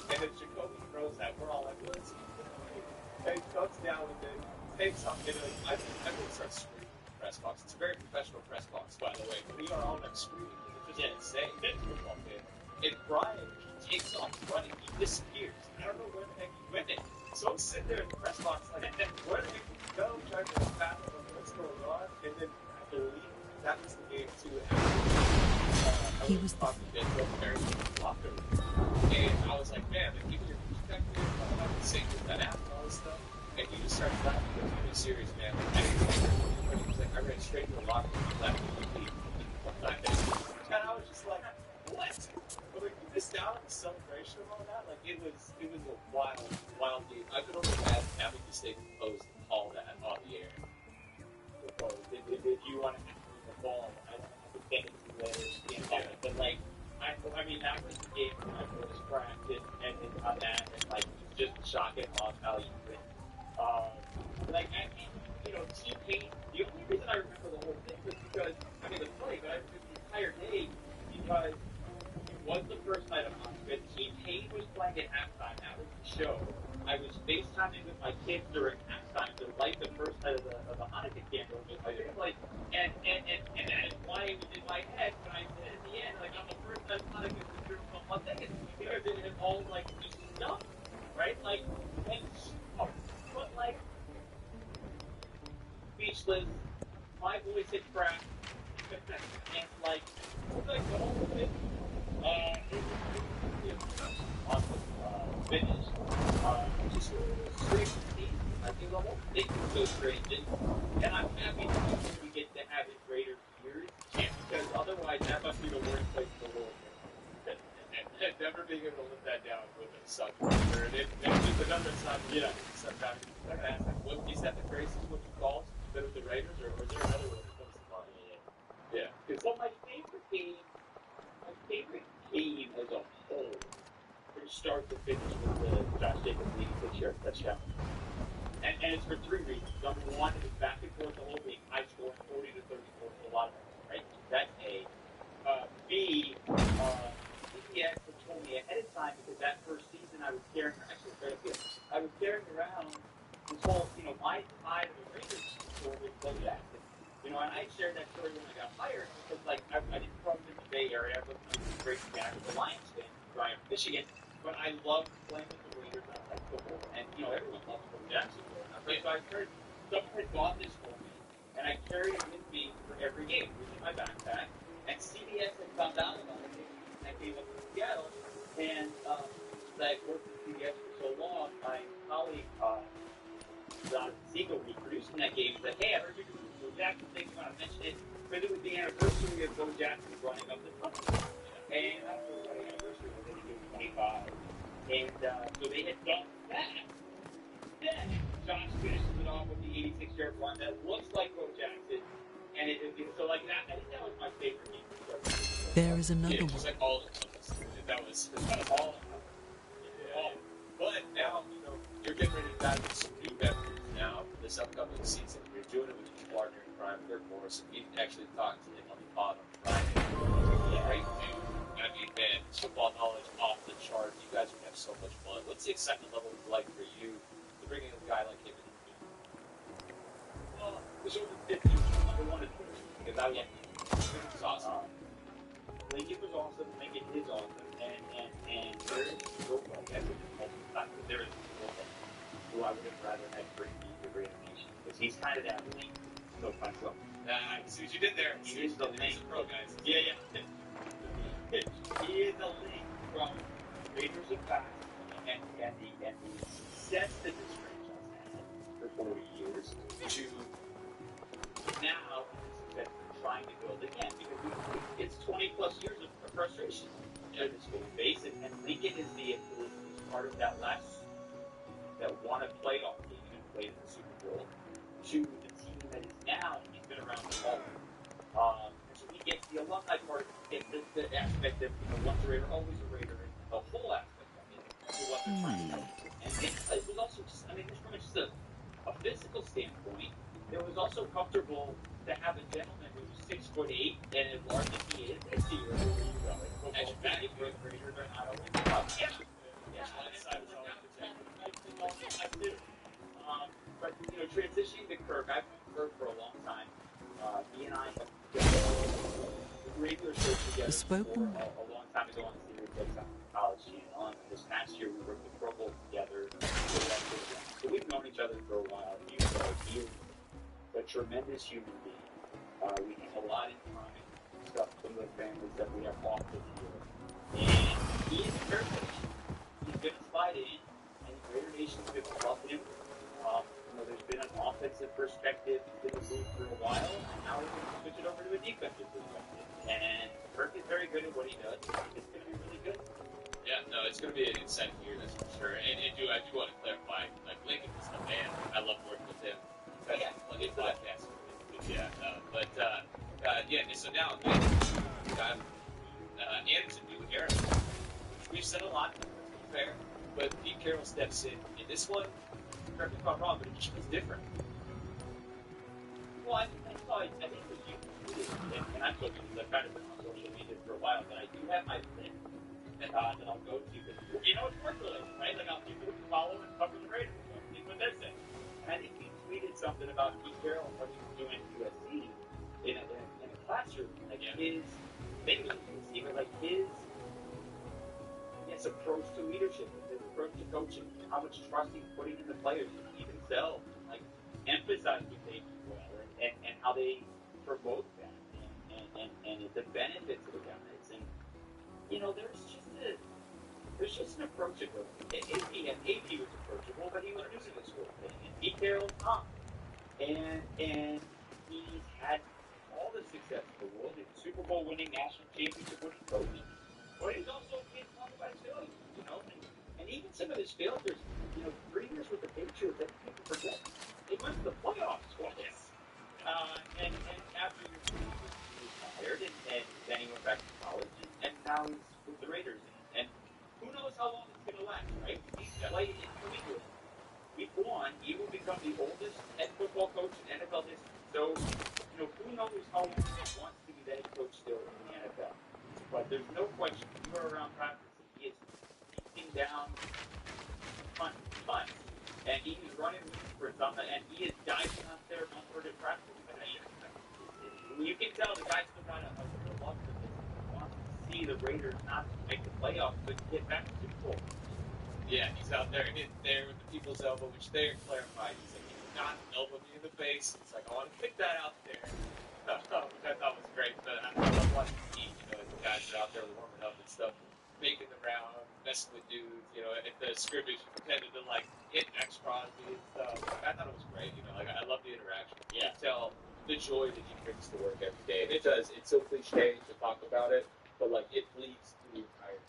And then Jacoby throws that. We're all like, what's he doing? And he comes down with it, takes something, and I really start screaming in the press box. It's a very professional press box, by the way. But we are all like screaming because it's just insane. It's football game. And Brian takes off running. He disappears. I don't know where the heck he went. So I'm sitting there in the press box like, where the heck did he go? Trying to fathom what's going on. And then I believe that was the game too. He was the locker room. And I was like, man, like, give me your perspective. I'm not saying that app and all this stuff. And he just started laughing. He was really serious, man. Like, he was like, I ran straight to the locker room and left. And I was just like, what? But like, you missed out on the celebration and all that. Like, it was a wild game. I could only imagine having to stay composed and call that on the air. If you want to move the ball, I could get into later. But like, I mean, that was the game when I was cracked and on that, and like, just shocking off how you win. Like, I mean, you know, T-Pain, the only reason I remember the whole thing was because, I mean, the play, but I remember the entire day because it was the first night of Moshpit. T-Pain was playing at halftime. That was the show. I was FaceTiming with my kids during halftime to light the first night of the Hanukkah candle with my family, and that is why it was in my head when I said at the end, like, on the first night of Hanukkah, the beautiful one thing, because it had all, like, just stuff, right? Like, and but, like, speechless, my voice had cracked, and, like, the whole thing, it was awesome finish. Just great to see. I think the whole thing was so great, and I'm happy that we get to have it greater years, because otherwise that must be the worst place in the world. And never being able to live that down would have sucked. And just another side, sometimes I'm gonna ask, like, is that the craziest one you called? With the Raiders, or was there another one that comes to mind? Yeah. Well, my favorite game as a whole, from start to finish, was the Josh Jacobs leading 6-yard touchdown. And it's for 3 reasons. Number one, it was back and forth the whole week. High scoring, 40 to 34, a lot of them, right? That's A. B, CBS had told me ahead of time, because that first season I was carrying around this whole, my side of the Raiders story with Bo Jackson. And I shared that story when I got hired, because, like, I didn't grow up in the Bay Area. I wasn't a great fan of the Lions fan, growing up in Michigan, but I loved playing with the Raiders. I liked football, and, everyone loves Bo Jackson. Right? So I heard someone had bought this for me, and I carried it with me for every game. It was in my backpack, and CBS had found out about it, and I came up to Seattle, and I worked at CBS for so long, my colleague, Don Siegel, who was producing that game, said, hey, I heard you're doing Bo Jackson thing, you want to mention it? Because it was the anniversary of Bo Jackson running up the tunnel. And I don't know what anniversary was, I think it was 25. And so they had done that. Then Josh finishes it off with the 86-yard run that looks like Bo Jackson. And so like that, I think that was my favorite game. There is another Yeah, one. just like all of us. That was all. Yeah. But now, you're getting ready to dive into some new memories now for this upcoming season. You're doing it with your partner in crime, Kirk Morris. We actually talked to him on the pod on Friday. Great dude. I mean, man, his football knowledge off the charts. You guys would have so much fun. What's the excitement level like for you to bring in a guy like him in? Well, there's over 50 number one at first because I love him. It's awesome. Lincoln was awesome. Lincoln is awesome. And there is no one. I've been multiple times, but there is no one who I would have rather had bring me the Great Nation because he's kind of that link. No fun club. I see what you did there. He is the link. Pro guys. Yeah. He is the link from Raiders of Past and the success that this franchise had for 40 years to now that we're trying to build again because it's 20 plus years of frustration for this fan base, and Lincoln is part of that that won a playoff game and played in the Super Bowl to the team that is now. He's been around the ball. And so he gets the alumni part, gets the aspect of once a Raider, always a Raider, and the whole aspect of it to what they're trying to do. And it was also just, just from just a physical standpoint, it was also comfortable to have a gentleman who was 6'8" and as large as he is, and see where he's going. As you back for Raiders are not always tough. Yeah. But transitioning to Kirk, I've known Kirk for a long time. He and I have regular shows together Spoken. a long time ago on the Series X on College Channel. And this past year, we worked the Pro Bowl together. So we've known each other for a while. He is a tremendous human being. We have a lot in common stuff from the families that we have off the field. And he is a perfect. He's going to slide in, and the Raider Nation's going to love him. There's been an offensive perspective in the booth for a while, and now we're going to switch it over to a defensive perspective. And Kirk is very good at what he does. It's going to be really good. Yeah, no, it's going to be an exciting year, that's for sure. And I do want to clarify, like, Lincoln is the man. I love working with him. Plenty of podcasts. Yeah, so now, Anderson, new era. We've said a lot, to be fair, but Pete Carroll steps in this one. Correct me if I'm wrong, but it was different. Well, I think with you, and I've told you because I've kind of been on social media for a while, but I do have my list that I'll go to. Because, it's work related, right? Like, I'll people who follow and cover the Raiders. See what they're saying. And I think he tweeted something about Pete Carroll and what he was doing at USC in a classroom. Like, his approach to leadership, his approach to coaching, how much trust he's putting in the players, he himself, like emphasizing they do well and how they promote that and the benefits of the guys. And there's just an approachability. AP was approachable, but he was new to this whole thing. And Pete Carroll's not. And he's had all the success in the world. He's a Super Bowl winning, national championship winning coach. But he's also being talked about his failures, And even some of his failures, 3 years with the Patriots, that people forget. They went to the playoffs twice. And after he was retired, and then he went back to college, and now he's with the Raiders. And who knows how long it's going to last, right? He's played in New England. Week 1, he will become the oldest head football coach in NFL history. So, who knows how long he wants to be the head coach still in the NFL. But there's no question, you are around practice, and he is beating down punts. And he is running for something, and he is diving out there onward at practice. You can tell the guy's still got a real love for this. He wants to see the Raiders not make the playoffs, but get back to Super Bowl. Yeah, he's out there hitting there with the people's elbow, which they clarified. He's like, he did not elbow me in the face. It's like, I want to pick that out there. Which I thought was great. But I love watching the team, the guys are out there warming up and stuff, making the round, messing with dudes, at the scrimmage, pretending to, hit X Crosby and stuff. I thought it was great, I love the interaction. You can tell the joy that he brings to work every day. And it does. It's so cliche to talk about it, but, it bleeds through the entire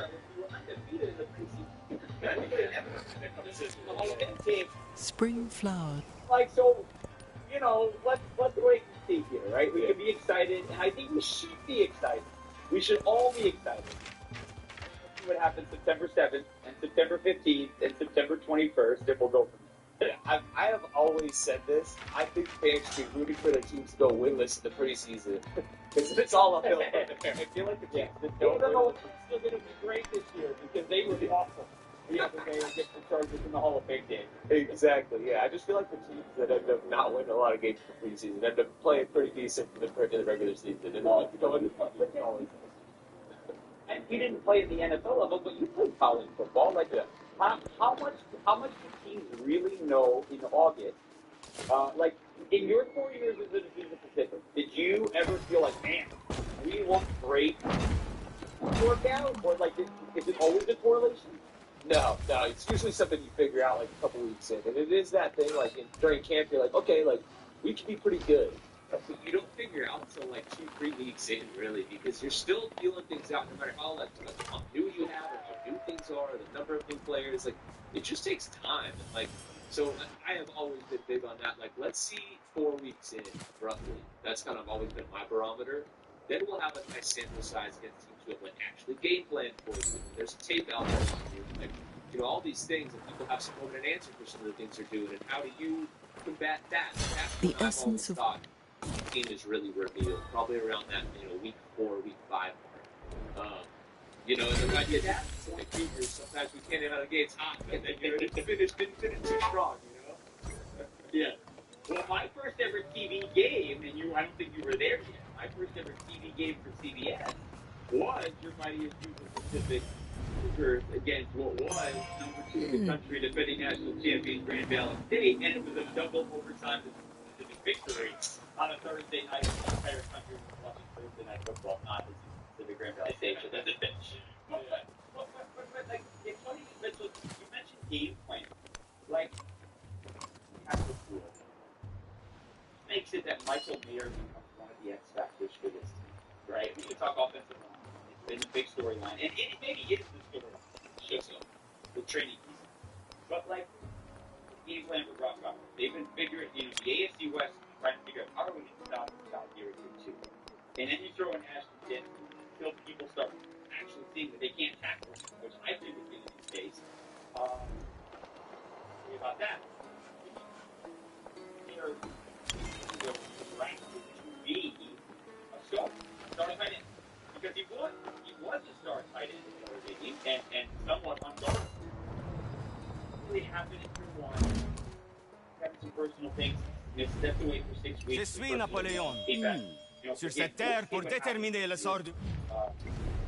year we were undefeated in the preseason. We would have never come to the Hall of Fame team. Spring flowers. Like, so, you know, let's wait and see here, right? We can be excited, and I think we should be excited. We should all be excited. Let's see what happens September 7th, and September 15th, and September 21st, and we'll go from there. I have always said this. I think fans should be rooting for their teams to go winless in the preseason. Because it's all uphill from there. I feel like the teams that don't Even though win. it's still going to be great this year, because they were awful the other day against the Chargers in the Hall of Fame game. Exactly, yeah. I just feel like the teams that end up not winning a lot of games in the preseason end up playing pretty decent in the regular season. And Well, go into the always. And you didn't play at the NFL level, but you played college football. Like, how much do teams really know in August? Like, in your 4 years as a Division Pacific, did you ever feel like, man, we look great work out? Or, like, is it always a correlation? No. It's usually something you figure out like a couple weeks in. And it is that thing, like during camp, you're like, okay, like we can be pretty good. But you don't figure out until like 2-3 weeks in, really, because you're still feeling things out, no matter how new you have, or how new things are, or the number of new players. Like, it just takes time. And, like, so I have always been big on that. Like, let's see 4 weeks in, roughly. That's kind of always been my barometer. Then we'll have a nice sample size against teams who have like actually game plan for you. There's tape out there, like, you know, all these things, and people have some moment and answer for some of the things they're doing. And how do you combat that? That's The what I've essence always of thought the game is really revealed, probably around that, you know, week 4, week 5 mark. You know, and then I did that. So like figures, sometimes we can't have the games hot, but then you know, didn't finish too strong, you know. Yeah. Well, my first ever TV game, and I don't think you were there yet. My first ever TV game for CBS was your mighty Pacific Cougars against what was number 2 in the country, defending national champion Grand Valley State, and it was a double overtime Pacific victory on a Thursday night. The entire country was watching Thursday night football, not the Pacific Grand Valley State. So that's it. But like, it's funny that you mentioned game plan. Like, that's so cool. Makes it that Michael Mayer becomes one of the X factors for this team, right? We can talk offensive line. It's been a big storyline, and it maybe is the storyline. Shows up the training piece, but like game plan with Rock Rock, they've been figuring. You know, the AFC West trying to figure out how are we going to stop here too. And then you throw in Ashton Denton until people start actually seeing that they can't tackle, which I think is going to be the case. Think about that. They're ranked to be a starting tight end, because he was a starting tight end in Notre Dame and somewhat unguarded. Really happened in year 1. Having some personal things. You know, stepped away for 6 weeks. Je suis Napoléon. Sur cette terre pour déterminer le sort du...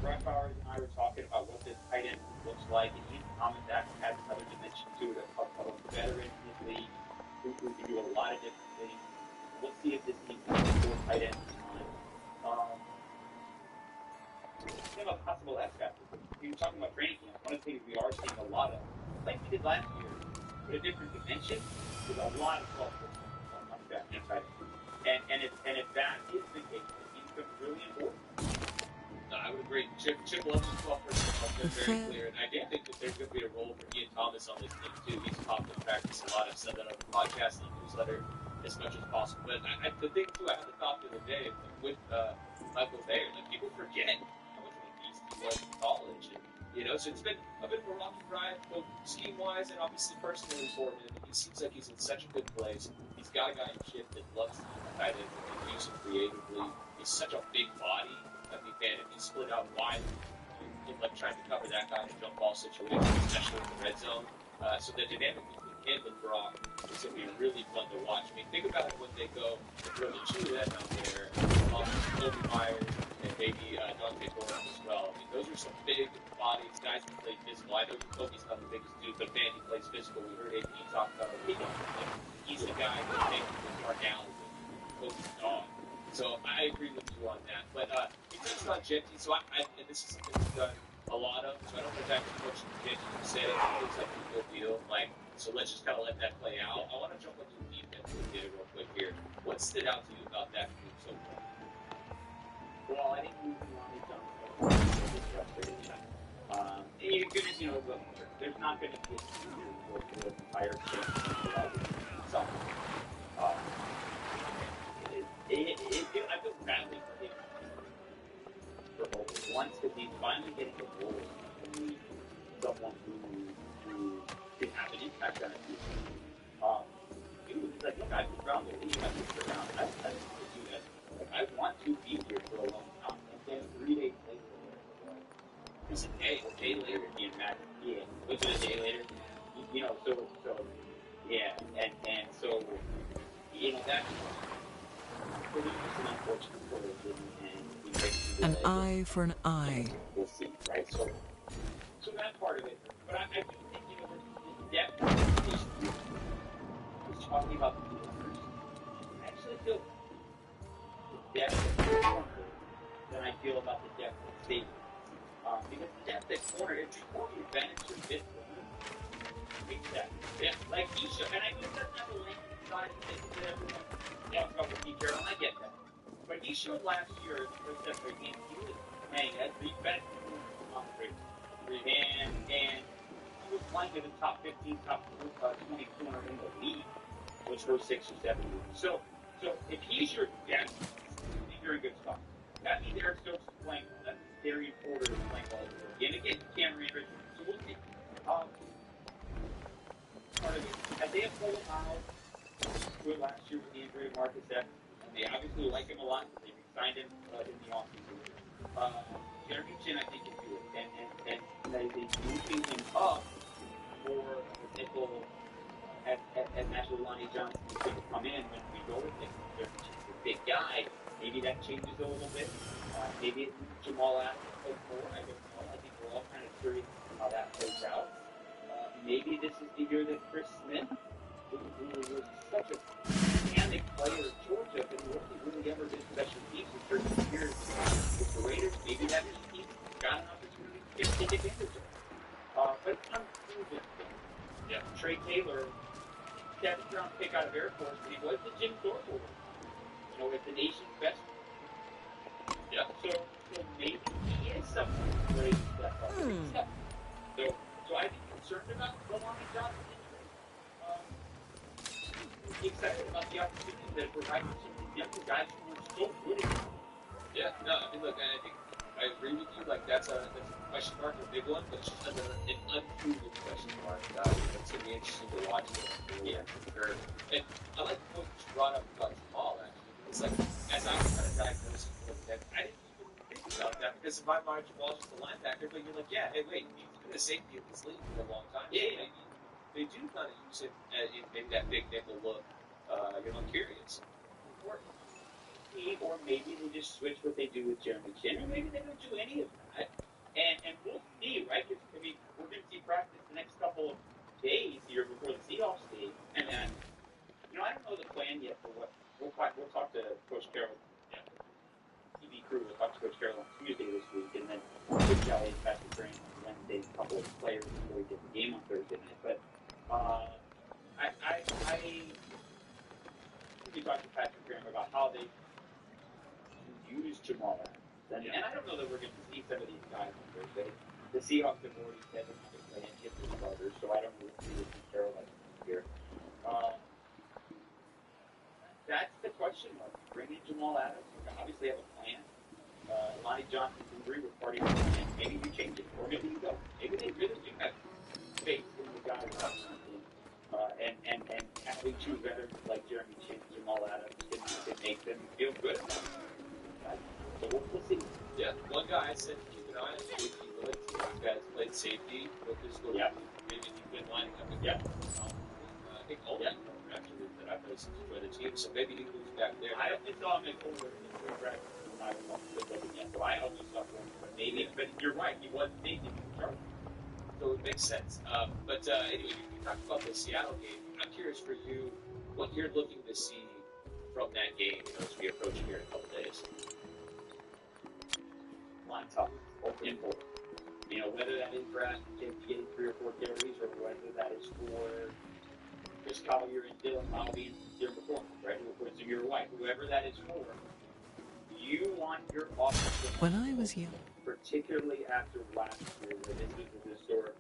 Brad Bowers and I were talking about what this tight end looks like, and his comment that has another dimension to it of a veteran in the league who can do a lot of different things. Let's see if this team can afford tight end this time. Think about possible X factor. We were talking about training camp. One of the things we are seeing a lot of, like we did last year, but a different dimension, with a lot of 12 on that tight end. And if that is the case, it becomes really important. I would agree. Chip loves his 12 personnel. That's very clear. And I do think that there's going to be a role for Ian Thomas on this team, too. He's popped in practice a lot. I've said that on the podcast and the newsletter as much as possible. But the thing, too, I had the thought the other day with Michael Bayer, that people forget how much of a beast he was in college. And, you know, so it's been a bit of a rocky ride, both scheme-wise and obviously personally for him. He seems like he's in such a good place. He's got a guy in Chip that loves to tight ends and can use him creatively. He's such a big body. I mean, man, if he split out wide, you'd like trying to cover that guy in a jump ball situation, especially in the red zone. So the dynamic between him and Brock is going to be really fun to watch. I mean, think about it when they go and throw the two that out there, Kobe Myers and maybe Dante Gordon as well. I mean, those are some big bodies, guys who play physical. I know Kobe's not the biggest dude, but man, he plays physical. We heard AP talk about it. He's the guy who makes the car down with Kobe's dog. So I agree with you on that. But he touched on Jetty, so and this is something we've done a lot of, so I don't know exactly what Jetty would say. It looks like a good deal. Like, so let's just kind of let that play out. I want to jump into the defense real quick here. What stood out to you about that group so far? Well, I think we wanted Johnson was frustrating. you're gonna, look, there's not gonna be a year for the entire team without something. I feel badly for him. For once, because he's finally getting a role. Someone who can have an impact on a team. He's like, look, I've been around the league, I've been around. I do that. Like, I want to be here for a long time. And then 3 days later, it's a day later, being mad. Yeah, was it a day later? So yeah, and so, that's just an unfortunate sort of thing, and we An eye for an eye. We'll see, right? So that part of it. But I do think, the depth was talking about the owners. I actually feel the depth of the corner than I feel about the depth of safety. Because the depth at corner, if before you advantage your fifth corner, fix that. Yeah, like Isha, and I know that's not the length side of things that everyone talks about with Pete Carroll, I get that. But he showed last year in the first step of the game, he was playing as the best corner, and he was playing in the top 15, top 20 corner in the league, which were 6 or 7 years. So if he's your depth, you're in a good spot. That means Eric Stokes is playing well. That means Darian Porter is playing well. And again, Cameron Richards. So we'll see. Part of it, as they have pulled out good last year with the injury of Marcus F, and they obviously like him a lot. They signed him in the offseason. Jeremy Chin, I think, can do it. And they moving him up for a nickel at Nashville. Lonnie Johnson is going to come in when we go with him. Jeremy Chin's a big guy. Maybe that changes a little bit. Maybe it's Jamal Adams plays more. I don't know. I think we're all kind of curious how that plays out. Maybe this is the year that Chris Smith, who was such a dynamic player at Georgia, but who only really ever did special teams for 13 years with the Raiders, maybe that is he got an opportunity to take advantage of. But it's unproven. Yeah. Trey Taylor, 7th round pick out of Air Force, but he was the Jim Thorpe Award. With the nation's best. Yeah. So maybe he is someone ready to step up. So I'd be concerned about the Lonnie Johnson injury. Excited about the opportunity that provides some of these younger guys who are so good at it. Yeah, no, I mean, look, I think I agree with you. Like, that's a question mark, a big one, but an unproven question mark. It's going to be interesting to watch. Yeah, for sure. And I like what you brought up about Jamal, actually. It's like, as I was kind of diagnosing that, I didn't even think about that because in my mind, Jamal's just a linebacker, but you're like, yeah, hey, wait, he's been a safety in this league for a long time. Yeah, so they do kind of use him in maybe that big nickel look. I'm curious. Or maybe they just switch what they do with Jeremy Chin, or maybe they don't do any of that. And we'll see, right? Because, we're going to see practice the next couple of days here before the Seahawks game. And then, I don't know the plan yet for what. We'll talk to Coach Carroll, TV crew. We'll talk to Coach Carroll on Tuesday this week, and then Coach Kelly and Patrick Graham on Wednesday, a couple of players before we get the game on Thursday night. But we talked to Patrick Graham about how they use Jamal Adams. And I don't know that we're going to see some of these guys on Thursday. The Seahawks have already said they're not going to play any of their starters, so I don't really see this in Carolina here. That's the question mark. Bring in Jamal Adams. You obviously have a plan. Lonnie Johnson's injury was part of your plan. Maybe you change it, or maybe you don't. Maybe they really do have faith in the guys on the team. And having two veterans like Jeremy Chin, Jamal Adams, can make them feel good about it. So we'll see. Yeah, one guy I said keep an eye on safety Willis. These guys played safety with his school. Yeah. Maybe he's been lining up again. I think all the actually that I've noticed for the team, so maybe he moves back there. It's all in over in the practice. I was looking at, so I always thought, maybe, but you're right, he was safety in charge. So it makes sense. But anyway, you talked about the Seattle game. I'm curious for you what you're looking to see from that game as we approach here in a couple days. Line tough, open. Whether that is Brad getting 3 or 4 carries, or whether that is for Chris Collier and Dylan Bobby and Jim McCormick, right? Or Zamir White, whoever that is for, you want your offense. When I was young, particularly after last year, where this was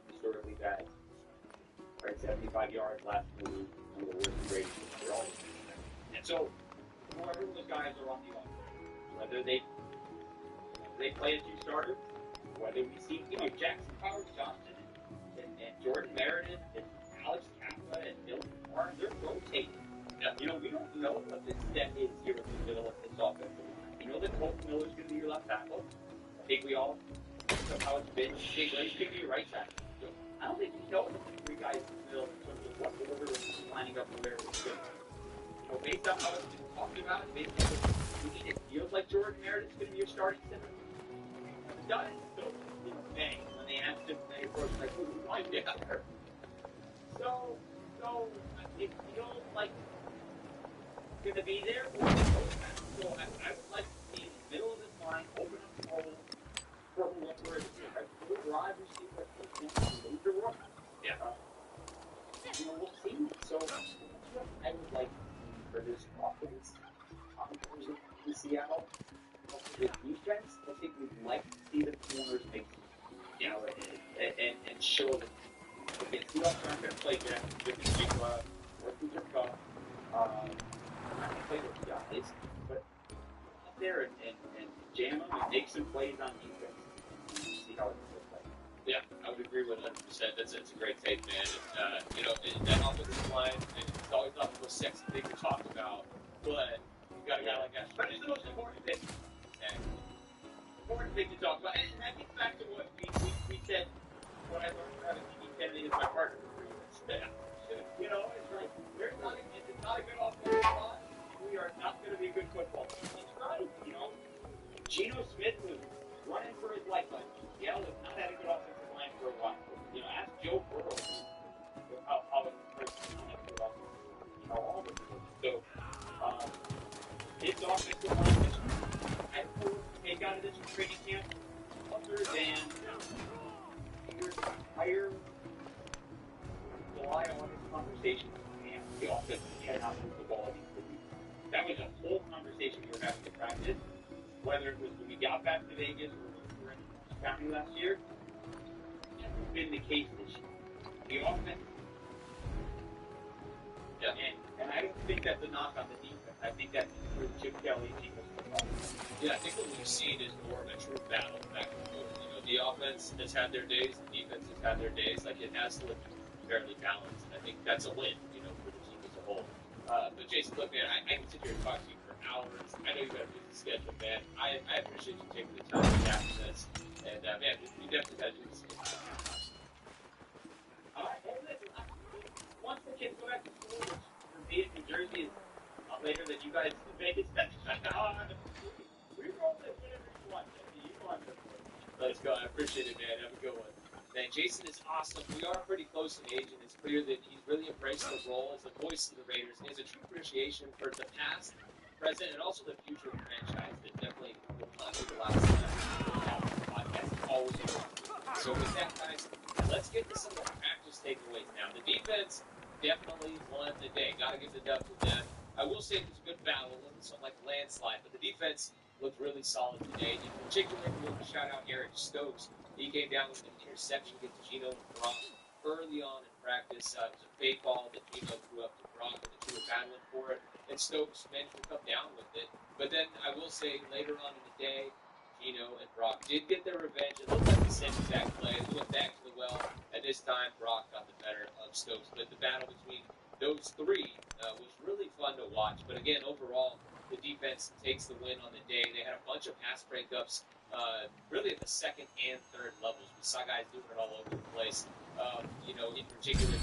historically bad. Right, 75 yards last year, one of the worst ratings for all. And so, whoever those guys are on the offense, whether they play as two starters, whether we see Jackson Powers Johnson and Jordan Meredith and Alex Kappa and Dylan Carr, they're rotating. Yeah. We don't know what the extent is here in the middle of this offensive line. We know that Colton Miller's going to be your left tackle. I think we all somehow it's been Jake Ray's going to be your right tackle. So I don't think we know the three guys in the middle in terms of what order is lining up and where it's going. Based on how it's been talked about, based on it feels like Jordan Meredith's going to be your starting center. It's done it still in May when they asked him, they approached like, who do you want there? So if you don't like going to be there, so I would like to see in the middle of this line open up the hole for whoever it is. Drive receiver, major work. Yeah. We'll see. So I would like for this offense in Seattle. The defense, I think we'd like to see the corners make and show them. Again, Seahawks aren't going to play Jack with the Jigla or Cooper Cup. Not going to play those guys, but up there and jam them and make some plays on defense. See how it looks like. Yeah, I would agree with 100%. That's a great take, man. And, that offensive line, it's always not the most sexy thing to talk about, but you got a guy like that. But it's the most important thing. Exactly. Important thing to talk about. And that gets back to what we said when I learned how to TV Kennedy as my partner for 3 years. Yeah. It's like, it's not a good offensive line. We are not going to be a good football team. It's right. Geno Smith was running for his lifeline. Seattle has not had a good offensive line for a while. Ask Joe Burrow how it hurts all of it. So, his offensive line, I hope they got it as a training camp, other than your entire July, August conversation and the offense cannot move the ball against the defense. That was a whole conversation we were having to practice, whether it was when we got back to Vegas or when we were in County last year. It hasn't been the case this year. The offense. Yeah. And I don't think that's a knock on the defense. I think that's through Chip Kelly and Chico's football. Yeah, I think what we've seen is more of a true battle back and forth. The offense has had their days, the defense has had their days. Like, it has to look fairly balanced. And I think that's a win, for the team as a whole. But Jason, look, man, I can sit here and talk to you for hours. I know you got a busy schedule, man. I appreciate you taking the time to chat with us. And, man, we definitely got to do this again. All right, hey, listen, once the kids go back to school, which for me in New Jersey is later than you guys in Vegas, we roll it whenever you want. You want it. Let's go. I appreciate it, man. Have a good one. Man, Jason is awesome. We are pretty close in age, and it's clear that he's really embraced the role as the voice of the Raiders. He has a true appreciation for the past, present, and also the future of the franchise that definitely will not be the last podcast. Always important. So with that, guys, let's get to some of the practice takeaways now. The defense definitely won the day. Got to give the dub to them. I will say it was a good battle. It wasn't something like a landslide, but the defense looked really solid today. In particular, we want to shout out Eric Stokes. He came down with an interception against Geno and Brock early on in practice. It was a fake ball that Geno threw up to Brock, and the two were battling for it. And Stokes managed to come down with it. But then I will say later on in the day, Geno and Brock did get their revenge. It looked like the same exact play. They went back to the well, and this time Brock got the better of Stokes. But the battle between those three was really fun to watch. But again, overall, the defense takes the win on the day. They had a bunch of pass breakups, really at the second and third levels. We saw guys doing it all over the place. In particular,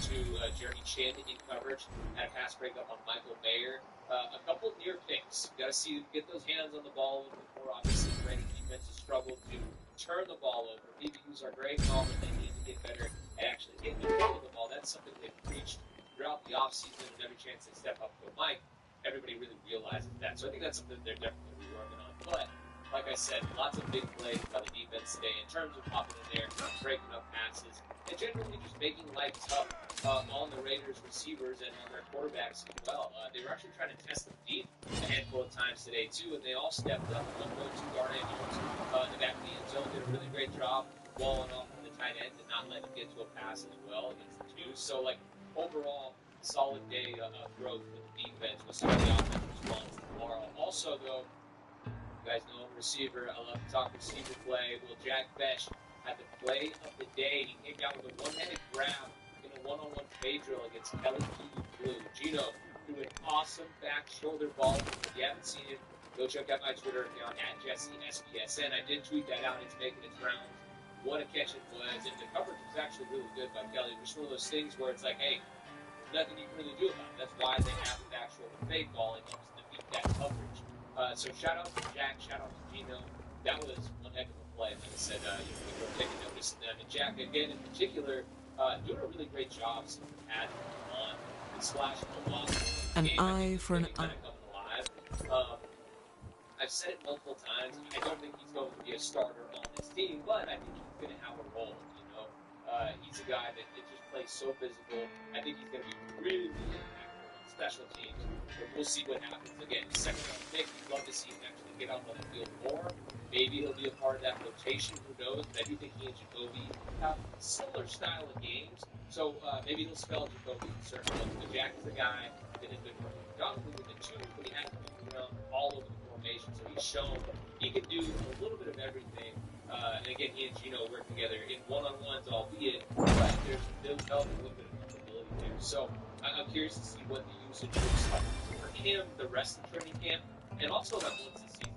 Jeremy Chin in coverage had a pass breakup on Michael Mayer. A couple near picks. You got to get those hands on the ball a little bit more. Obviously, the Raiders defense has struggled to turn the ball over. DBs are great and all, but they need to get better at actually getting control of the ball. That's something they've preached throughout the offseason, and every chance they step up to a mic, everybody really realizes that. So I think that's something they're definitely going to be working on. But like I said, lots of big plays by the defense today in terms of popping in there, breaking up passes, and generally just making life tough on the Raiders receivers and on their quarterbacks as well. They were actually trying to test them deep a handful of times today, too, and they all stepped up. 1.2-yard angles in the back of the end zone did a really great job walling off the tight end and not letting him get to a pass as well against the twos. So, like, overall, solid day of growth for the defense with some of the offensive response tomorrow. Also, though, you guys know I'm a receiver. I love to talk receiver play. Well, Jack Besh had the play of the day. He came down with a one-handed grab in a one-on-one fade drill against Kelly Blue. Gino threw an awesome back shoulder ball. If you haven't seen it, go check out my Twitter account at JesseSBSN. I did tweet that out. It's making its rounds. What a catch it was. And the coverage was actually really good by Kelly. It was one of those things where it's like, hey, nothing you can really do about it. That's why they have the actual fake ball. It helps to beat that coverage. So shout out to Jack, shout out to Gino. That was one heck of a play. Like I said, people are taking notice of them. And Jack, again, in particular, doing a really great job since we had him on and slashing a lot. An eye for an eye. Kind of coming alive. I've said it multiple times. I don't think he's going to be a starter on this team, but I think he's going to have a role. He's a guy that just plays so physical. I think he's going to be really, really impactful on special teams. But we'll see what happens. Again, second round pick. We'd love to see him actually get out on the field more. Maybe he'll be a part of that rotation. Who knows? But I do think he and Jacoby have a similar style of games. So maybe he'll spell Jacoby in certain ways. But Jack is the guy that has been working predominantly with the two, but he has been around all over the formation. So he's shown he can do a little bit of everything. And again, he and Gino work together in one-on-ones, albeit, but there's a little bit of comfortability there. So I'm curious to see what the usage looks like for him the rest of training camp, and also that once the season.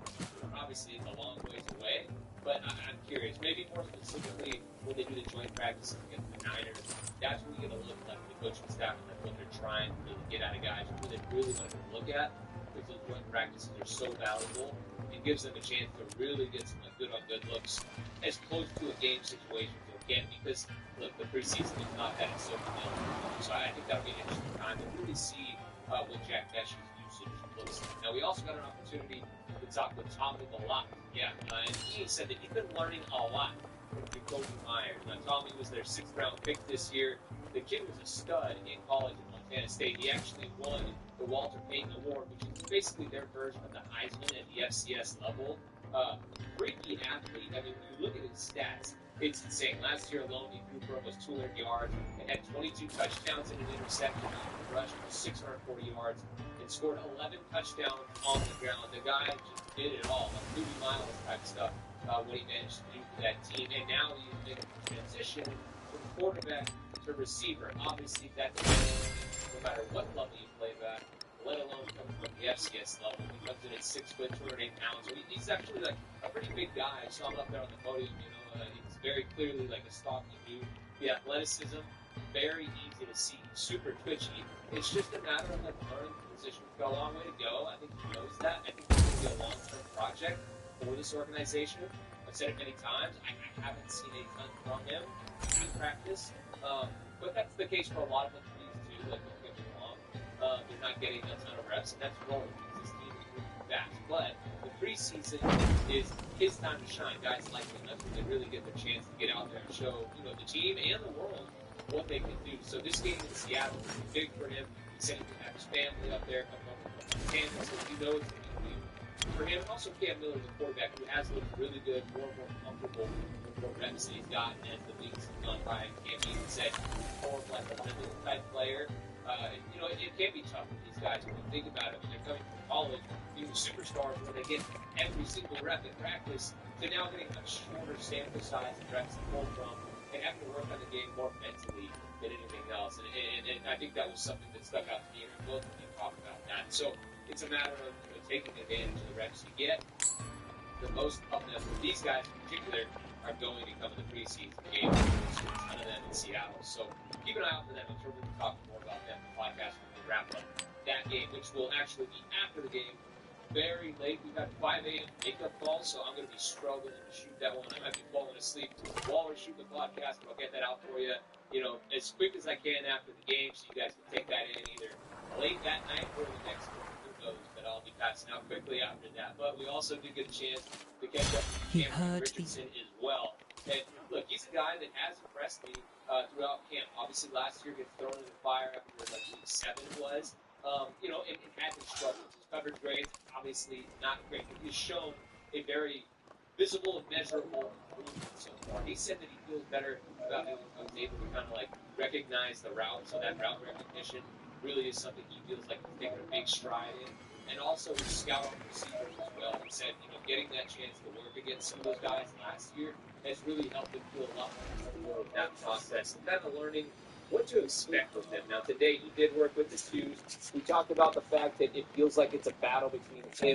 Obviously, it's a long ways away, but I'm curious. Maybe more specifically when they do the joint practices against the Niners, that's when you're going to look like the coaching staff and what they're trying to really get out of guys, what they really want to look at, because those joint practices are so valuable. It gives them a chance to really get some good-on-good looks as close to a game situation as they can, because, look, the preseason is not that it's so familiar. So I think that'll be an interesting time to really see what Jack Besh's usage looks like. Now, we also got an opportunity to talk with Tommy a lot. Yeah, and he said that he's been learning a lot from Jacoby Myers. Now, Tommy was their 6th-round pick this year. The kid was a stud in college at Montana State. He actually won the Walter Payton Award, which is basically their version of the Heisman at the FCS level. Freaky athlete. I mean, when you look at his stats, it's insane. Last year alone, he threw for almost 200 yards and had 22 touchdowns and an interception. He rushed for 640 yards and scored 11 touchdowns on the ground. The guy just did it all, like 30 miles type stuff, what he managed to do for that team. And now he's making a transition from quarterback to receiver. Obviously, that's no matter what level you play at, let alone coming from the FCS level. He comes in at 6 foot, 208 pounds. So he's actually like a pretty big guy. I saw him up there on the podium. He's very clearly like a stocky dude. The athleticism, very easy to see. Super twitchy. It's just a matter of like learning the position. We've got a long way to go. I think he knows that. I think it's going to be a long-term project for this organization. I've said it many times. I haven't seen a ton from him in practice. But that's the case for a lot of them too. Like, don't get me wrong. They're not getting a ton of reps, and that's wrong because this team is moving fast. But the preseason is his time to shine. Guys like him, that's when they really get the chance to get out there and show, the team and the world what they can do. So this game in Seattle is big for him. He said he can have his family up there, coming over from Montana, so he knows it's going to be for him. Also, Cam Miller is a quarterback who has looked really good, more and more comfortable with what reps that he's gotten as the weeks have gone by. Cam even said more of like a limited type player. It can be tough for these guys when you think about it. When they're coming from college, being superstars where they get every single rep in practice, to now getting a shorter sample size and reps to pull from, and having to work on the game more mentally than anything else. And I think that was something that stuck out to me, and both of you talked about that. So it's a matter of taking advantage of the reps you get. The most of them, these guys in particular, are going to come in the preseason game. There's a ton of them in Seattle. So keep an eye out for them. I'm sure we'll talk more about them in the podcast when we wrap up that game, which will actually be after the game. Very late. We've got 5 a.m. makeup call, so I'm going to be struggling to shoot that one. I might be falling asleep while we're shooting the podcast, but I'll get that out for you, as quick as I can after the game, so you guys can take that in either late that night or the next morning. Who knows? But I'll be passing out quickly after that. But we also did get a chance to catch up with He Cameron heard Richardson as well. And look, he's a guy that has impressed me throughout camp. Obviously, last year gets thrown in the fire after like week 7 was. You know, and had his struggles. His coverage grades obviously not great, but he's shown a very visible and measurable improvement so far. He said that he feels better about how he was able to kind of like recognize the route, so that route recognition really is something he feels like he's taken a big stride in. And also his scout on receivers as well. He said, you know, getting that chance to work against some of those guys last year has really helped him feel a lot more comfortable with that process and kind of learning what to expect with them. Now, today he did work with the twos. We talked about the fact that it feels like it's a battle between him